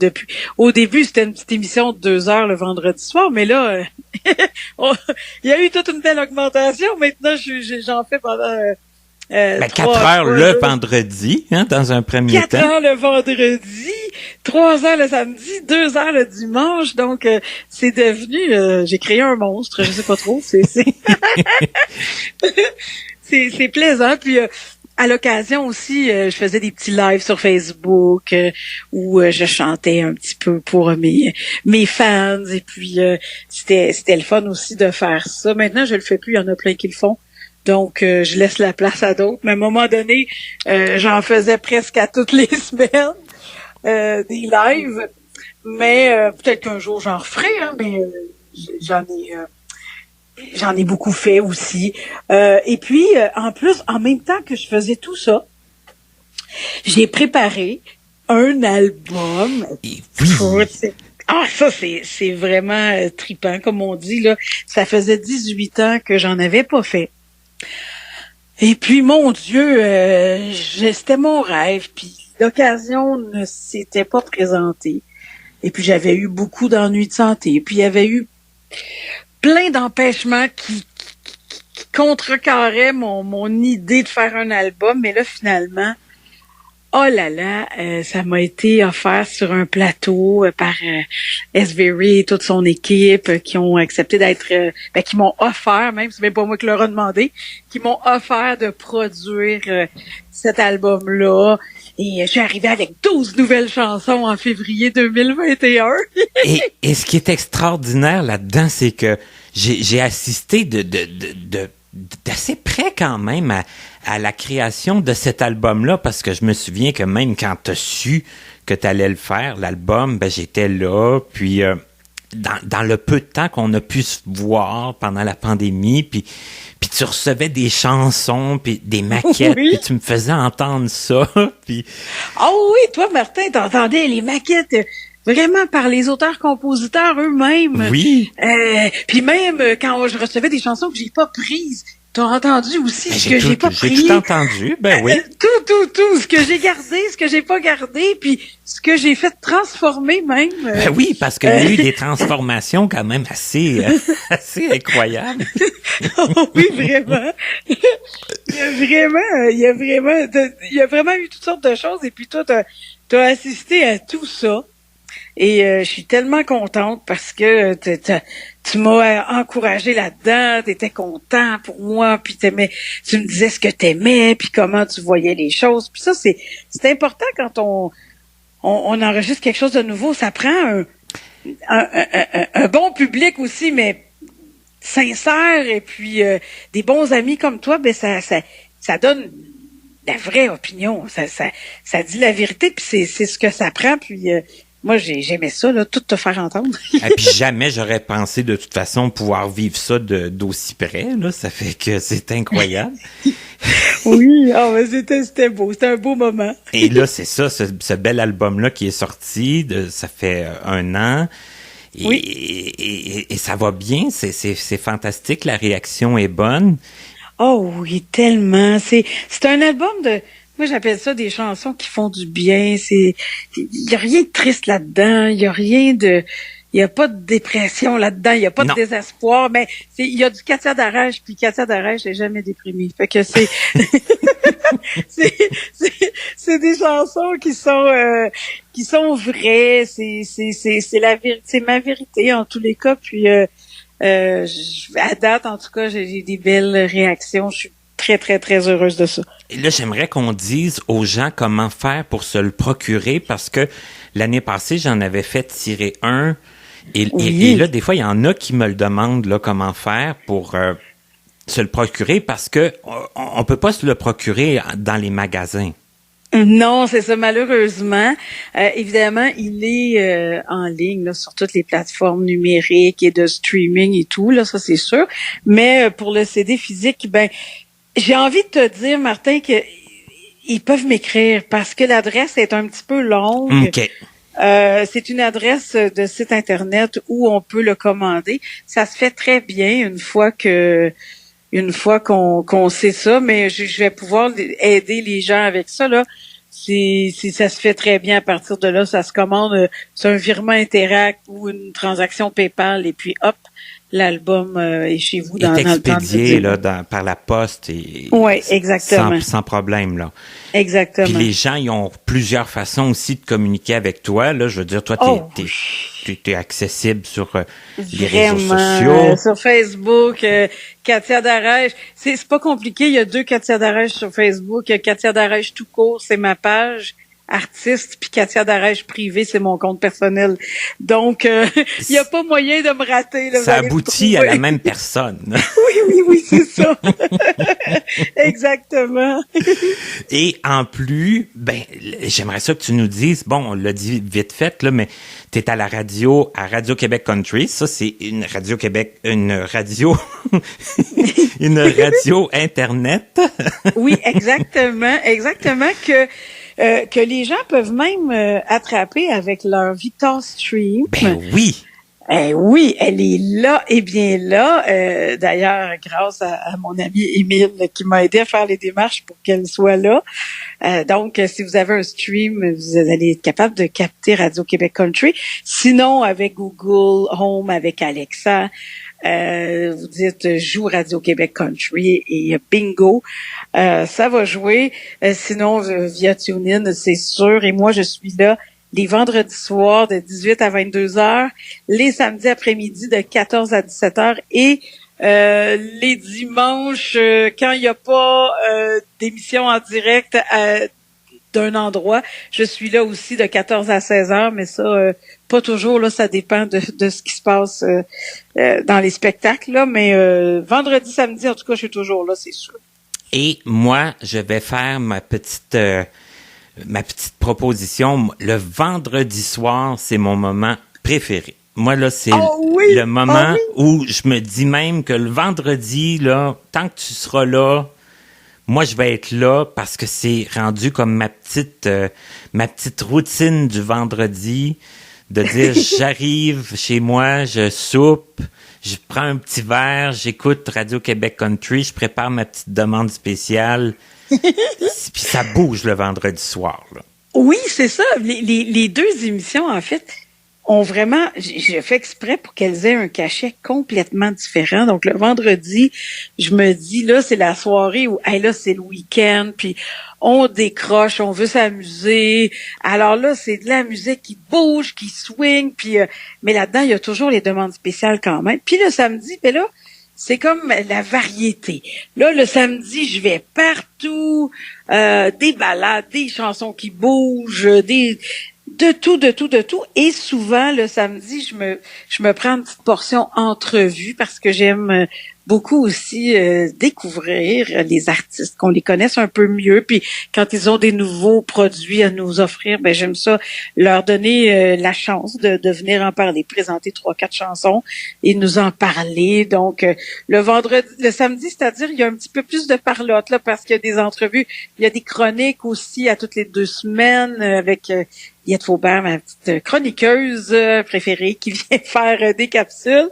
au début, c'était une petite émission de 2 heures le vendredi soir, mais là, il y a eu toute une belle augmentation. Maintenant, j'en fais pendant 4 heures le vendredi, hein, dans un premier temps. 4 heures le vendredi, 3 heures le samedi, 2 heures le dimanche. Donc, c'est devenu, j'ai créé un monstre, je sais pas trop. C'est plaisant. Puis, à l'occasion aussi, je faisais des petits lives sur Facebook où je chantais un petit peu pour mes fans. Et puis, c'était le fun aussi de faire ça. Maintenant, je le fais plus, il y en a plein qui le font. Donc, je laisse la place à d'autres. Mais à un moment donné, j'en faisais presque à toutes les semaines des lives. Mais peut-être qu'un jour, j'en referai, hein, mais j'en ai beaucoup fait aussi. Et puis, en plus, en même temps que je faisais tout ça, j'ai préparé un album. Oui. Ça, c'est vraiment trippant, comme on dit, là. Ça faisait 18 ans que j'en avais pas fait. Et puis, mon Dieu, c'était mon rêve, puis l'occasion ne s'était pas présentée. Et puis, j'avais eu beaucoup d'ennuis de santé. Et puis, il y avait eu plein d'empêchements qui contrecarraient mon idée de faire un album. Mais là, finalement, oh là là, ça m'a été offert sur un plateau par S-Very et toute son équipe qui ont accepté d'être, qui m'ont offert, même c'est même pas moi qui leur ai demandé, qui m'ont offert de produire cet album-là. Et je suis arrivée avec 12 nouvelles chansons en février 2021. et ce qui est extraordinaire là-dedans, c'est que j'ai assisté d'assez près quand même à la création de cet album-là, parce que je me souviens que même quand t'as su que t'allais le faire, l'album, ben j'étais là, puis dans le peu de temps qu'on a pu se voir pendant la pandémie, puis tu recevais des chansons, puis des maquettes, oui. puis tu me faisais entendre ça, puis... Oh oui, toi, Martin, t'entendais les maquettes vraiment par les auteurs-compositeurs eux-mêmes. Oui. Puis même quand je recevais des chansons que j'ai pas prises, t'as entendu aussi ce que j'ai pas pris. J'ai tout entendu, ben oui. Tout, ce que j'ai gardé, ce que j'ai pas gardé, puis ce que j'ai fait transformer même. Ben oui, parce qu'il y a eu des transformations quand même assez incroyables. Oh oui, vraiment. Il y a vraiment eu toutes sortes de choses, et puis toi, t'as assisté à tout ça. Et je suis tellement contente parce que tu m'as encouragé là-dedans, t'étais content pour moi, puis tu me disais ce que t'aimais, puis comment tu voyais les choses. Puis ça, c'est important quand on enregistre quelque chose de nouveau. Ça prend un bon public aussi, mais sincère, et puis des bons amis comme toi, ben ça donne la vraie opinion. Ça dit la vérité, puis c'est ce que ça prend, puis... moi, j'aimais ça, là, tout te faire entendre. Et puis jamais j'aurais pensé de toute façon pouvoir vivre ça d'aussi près, là. Ça fait que c'est incroyable. Oui, mais c'était beau, c'était un beau moment. Et là, c'est ça, ce bel album-là qui est sorti, ça fait 1 an. Et, oui. Et ça va bien, c'est fantastique, la réaction est bonne. Oh oui, tellement. C'est un album de... Moi, j'appelle ça des chansons qui font du bien. Il y a rien de triste là-dedans. Il y a pas de dépression là-dedans. Il y a pas de désespoir. Mais il y a du Katia Darèche, puis Katia Darèche n'est jamais déprimée. Fait que c'est des chansons qui sont vraies. C'est ma vérité en tous les cas. Puis à date, en tout cas, j'ai des belles réactions. Je suis très, très, très heureuse de ça. Et là, j'aimerais qu'on dise aux gens comment faire pour se le procurer, parce que l'année passée, j'en avais fait tirer un. Et là, des fois, il y en a qui me le demandent, là, comment faire pour se le procurer, parce que on peut pas se le procurer dans les magasins. Non, c'est ça, malheureusement. Évidemment, il est en ligne là, sur toutes les plateformes numériques et de streaming et tout, là, ça c'est sûr. Mais pour le CD physique, ben, j'ai envie de te dire, Martin, que ils peuvent m'écrire parce que l'adresse est un petit peu longue. OK. C'est une adresse de site internet où on peut le commander. Ça se fait très bien une fois qu'on sait ça, mais je vais pouvoir aider les gens avec ça, là. Ça se fait très bien à partir de là. Ça se commande, c'est un virement Interact ou une transaction PayPal, et puis hop, l'album est chez vous dans le temps. Expédié là, par la poste. Oui, exactement. Sans problème, là. Exactement. Puis les gens, ils ont plusieurs façons aussi de communiquer avec toi. Là, je veux dire, toi, t'es accessible sur les réseaux sociaux. Sur Facebook, Katia Darèche. C'est pas compliqué. Il y a 2 Katia Darèche sur Facebook. Katia Darèche tout court, c'est ma page artiste, puis Katia Darèche privé, c'est mon compte personnel. Donc, il y a pas moyen de me rater. Là, ça aboutit à la même personne. Oui, c'est ça. Exactement. Et en plus, ben, j'aimerais ça que tu nous dises, bon, on l'a dit vite fait, là, mais t'es à la radio, à Radio-Québec Country. Ça, c'est une radio Internet. Oui, exactement, que les gens peuvent même attraper avec leur Vita Stream. Ben oui. Oui, elle est là et bien là. D'ailleurs, grâce à mon ami Émile qui m'a aidé à faire les démarches pour qu'elle soit là. Donc, si vous avez un stream, vous allez être capable de capter Radio-Québec Country. Sinon, avec Google Home, avec Alexa, vous dites « Joue Radio-Québec Country » et bingo, ça va jouer. Sinon, via TuneIn, c'est sûr. Et moi, je suis là les vendredis soirs de 18 à 22 heures, les samedis après-midi de 14 à 17 heures et les dimanches, quand il n'y a pas d'émission en direct, d'un endroit. Je suis là aussi de 14 à 16 heures, mais ça, pas toujours, là, ça dépend de ce qui se passe dans les spectacles, là, mais vendredi, samedi, en tout cas, je suis toujours là, c'est sûr. Et moi, je vais faire ma petite proposition. Le vendredi soir, c'est mon moment préféré. Moi, là, c'est le moment où je me dis même que le vendredi, là, tant que tu seras là, moi, je vais être là parce que c'est rendu comme ma petite routine du vendredi, de dire j'arrive chez moi, je soupe, je prends un petit verre, j'écoute Radio-Québec Country, je prépare ma petite demande spéciale, puis ça bouge le vendredi soir, là. Oui, c'est ça. Les deux émissions, en fait, ont vraiment, j'ai fait exprès pour qu'elles aient un cachet complètement différent. Donc, le vendredi, je me dis, là, c'est la soirée où, hey, là, c'est le week-end, puis on décroche, on veut s'amuser. Alors là, c'est de la musique qui bouge, qui swing, puis mais là-dedans, il y a toujours les demandes spéciales quand même. Puis le samedi, ben là, c'est comme la variété. Là, le samedi, je vais partout, des ballades, des chansons qui bougent, de tout. Et souvent, le samedi, je me prends une petite portion entrevue parce que j'aime beaucoup aussi découvrir les artistes, qu'on les connaisse un peu mieux. Puis quand ils ont des nouveaux produits à nous offrir, ben j'aime ça leur donner la chance de venir en parler, présenter 3-4 chansons et nous en parler. Donc le samedi, c'est-à-dire il y a un petit peu plus de parlotte là parce qu'il y a des entrevues, il y a des chroniques aussi à toutes les 2 semaines avec Yette Faubert, ma petite chroniqueuse préférée qui vient faire des capsules.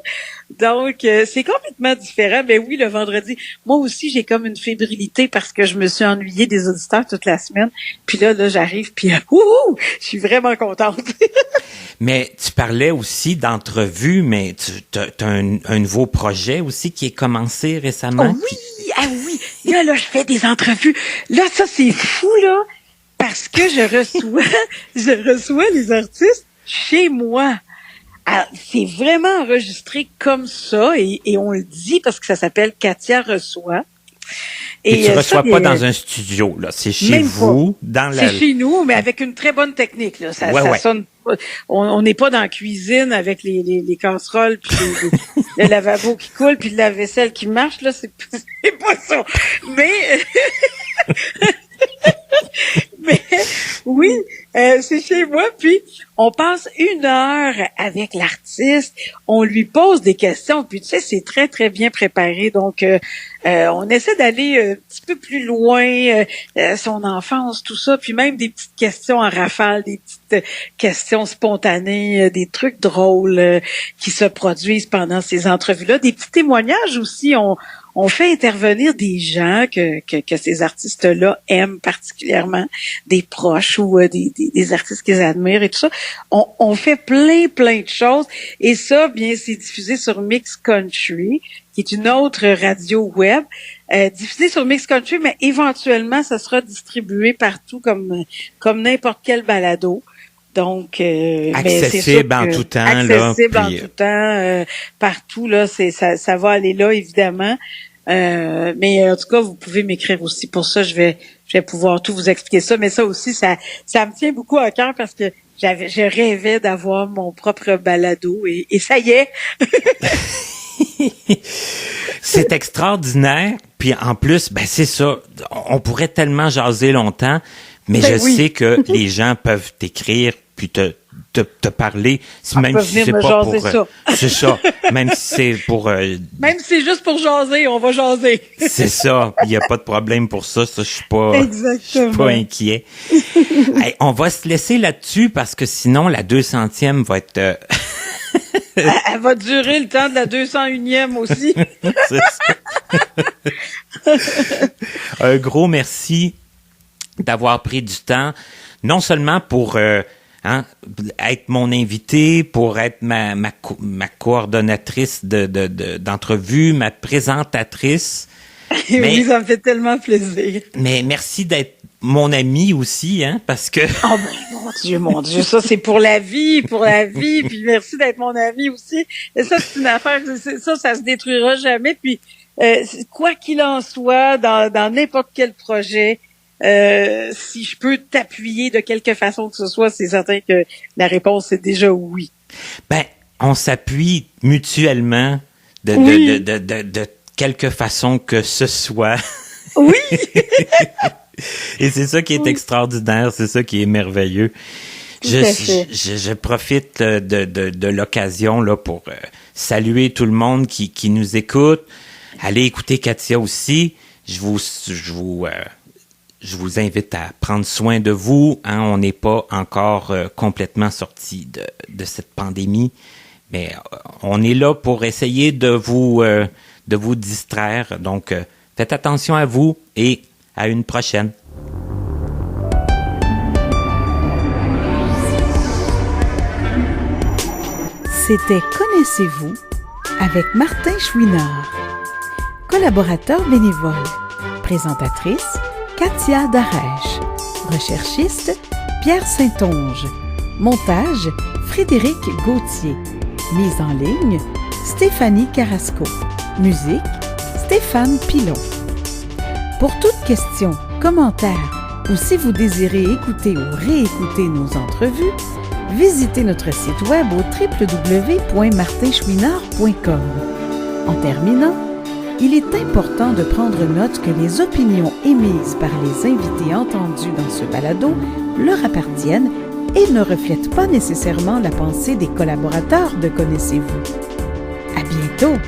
Donc, c'est complètement différent. Mais oui, le vendredi, moi aussi, j'ai comme une fébrilité parce que je me suis ennuyée des auditeurs toute la semaine. Puis là j'arrive, puis je suis vraiment contente. Mais tu parlais aussi d'entrevues, mais tu as un nouveau projet aussi qui est commencé récemment. Oh oui, là, je fais des entrevues. Là, ça, c'est fou, là. Parce que je reçois les artistes chez moi. Alors, c'est vraiment enregistré comme ça et on le dit parce que ça s'appelle Katia reçoit. Et tu reçois pas dans un studio, là. C'est chez vous, dans la... C'est chez nous, mais avec une très bonne technique, là. Ça sonne pas. On n'est pas dans la cuisine avec les casseroles puis le lavabo qui coule puis le lave-vaisselle qui marche, là. C'est pas ça. Mais oui, c'est chez moi, puis on passe 1 heure avec l'artiste, on lui pose des questions, puis tu sais, c'est très, très bien préparé, donc on essaie d'aller un petit peu plus loin, son enfance, tout ça, puis même des petites questions en rafale, des petites questions spontanées, des trucs drôles qui se produisent pendant ces entrevues-là, des petits témoignages aussi, on fait intervenir des gens que ces artistes-là aiment particulièrement, des proches ou des artistes qu'ils admirent et tout ça. On fait plein de choses. Et ça, bien, c'est diffusé sur Mix Country, qui est une autre radio web. Diffusé sur Mix Country, mais éventuellement, ça sera distribué partout comme n'importe quel balado. Donc, accessible en tout temps, accessible en tout temps, partout là, ça va aller là évidemment. Mais en tout cas, vous pouvez m'écrire aussi pour ça. Je vais pouvoir tout vous expliquer ça. Mais ça aussi, ça me tient beaucoup à cœur parce que je rêvais d'avoir mon propre balado et ça y est. C'est extraordinaire. Puis en plus, ben c'est ça. On pourrait tellement jaser longtemps, mais je sais que les gens peuvent t'écrire puis te parler, même si c'est pas pour c'est ça, même si c'est pour même si c'est juste pour jaser, on va jaser. C'est ça, il y a pas de problème pour ça, je suis pas inquiet. Hey, on va se laisser là-dessus parce que sinon la 200e va être elle va durer le temps de la 201e aussi. C'est ça. Un gros merci d'avoir pris du temps, non seulement pour être mon invité, pour être ma coordonnatrice d'entrevue, ma présentatrice. Oui, ça me fait tellement plaisir. Mais merci d'être mon ami aussi, parce que... Oh ben, mon Dieu, ça c'est pour la vie, puis merci d'être mon ami aussi. Et ça, c'est une affaire, ça se détruira jamais, puis quoi qu'il en soit, dans n'importe quel projet, si je peux t'appuyer de quelque façon que ce soit, c'est certain que la réponse est déjà oui. Ben, on s'appuie mutuellement de quelque façon que ce soit. Oui! Et c'est ça qui est extraordinaire, c'est ça qui est merveilleux. Je profite de l'occasion là pour saluer tout le monde qui nous écoute. Allez écouter Katia aussi. Je vous invite à prendre soin de vous. Hein, on n'est pas encore complètement sorti de cette pandémie, mais on est là pour essayer de vous distraire. Donc, faites attention à vous et à une prochaine. C'était Connaissez-vous avec Martin Chouinard. Collaborateur bénévole. Présentatrice, Katia Darèche. Recherchiste, Pierre Saint-Onge. Montage, Frédéric Gauthier. Mise en ligne, Stéphanie Carrasco. Musique, Stéphane Pilon. Pour toute question, commentaire ou si vous désirez écouter ou réécouter nos entrevues, visitez notre site web au www.martinchouinard.com. En terminant, il est important de prendre note que les opinions émises par les invités entendus dans ce balado leur appartiennent et ne reflètent pas nécessairement la pensée des collaborateurs de Connaissez-vous. À bientôt!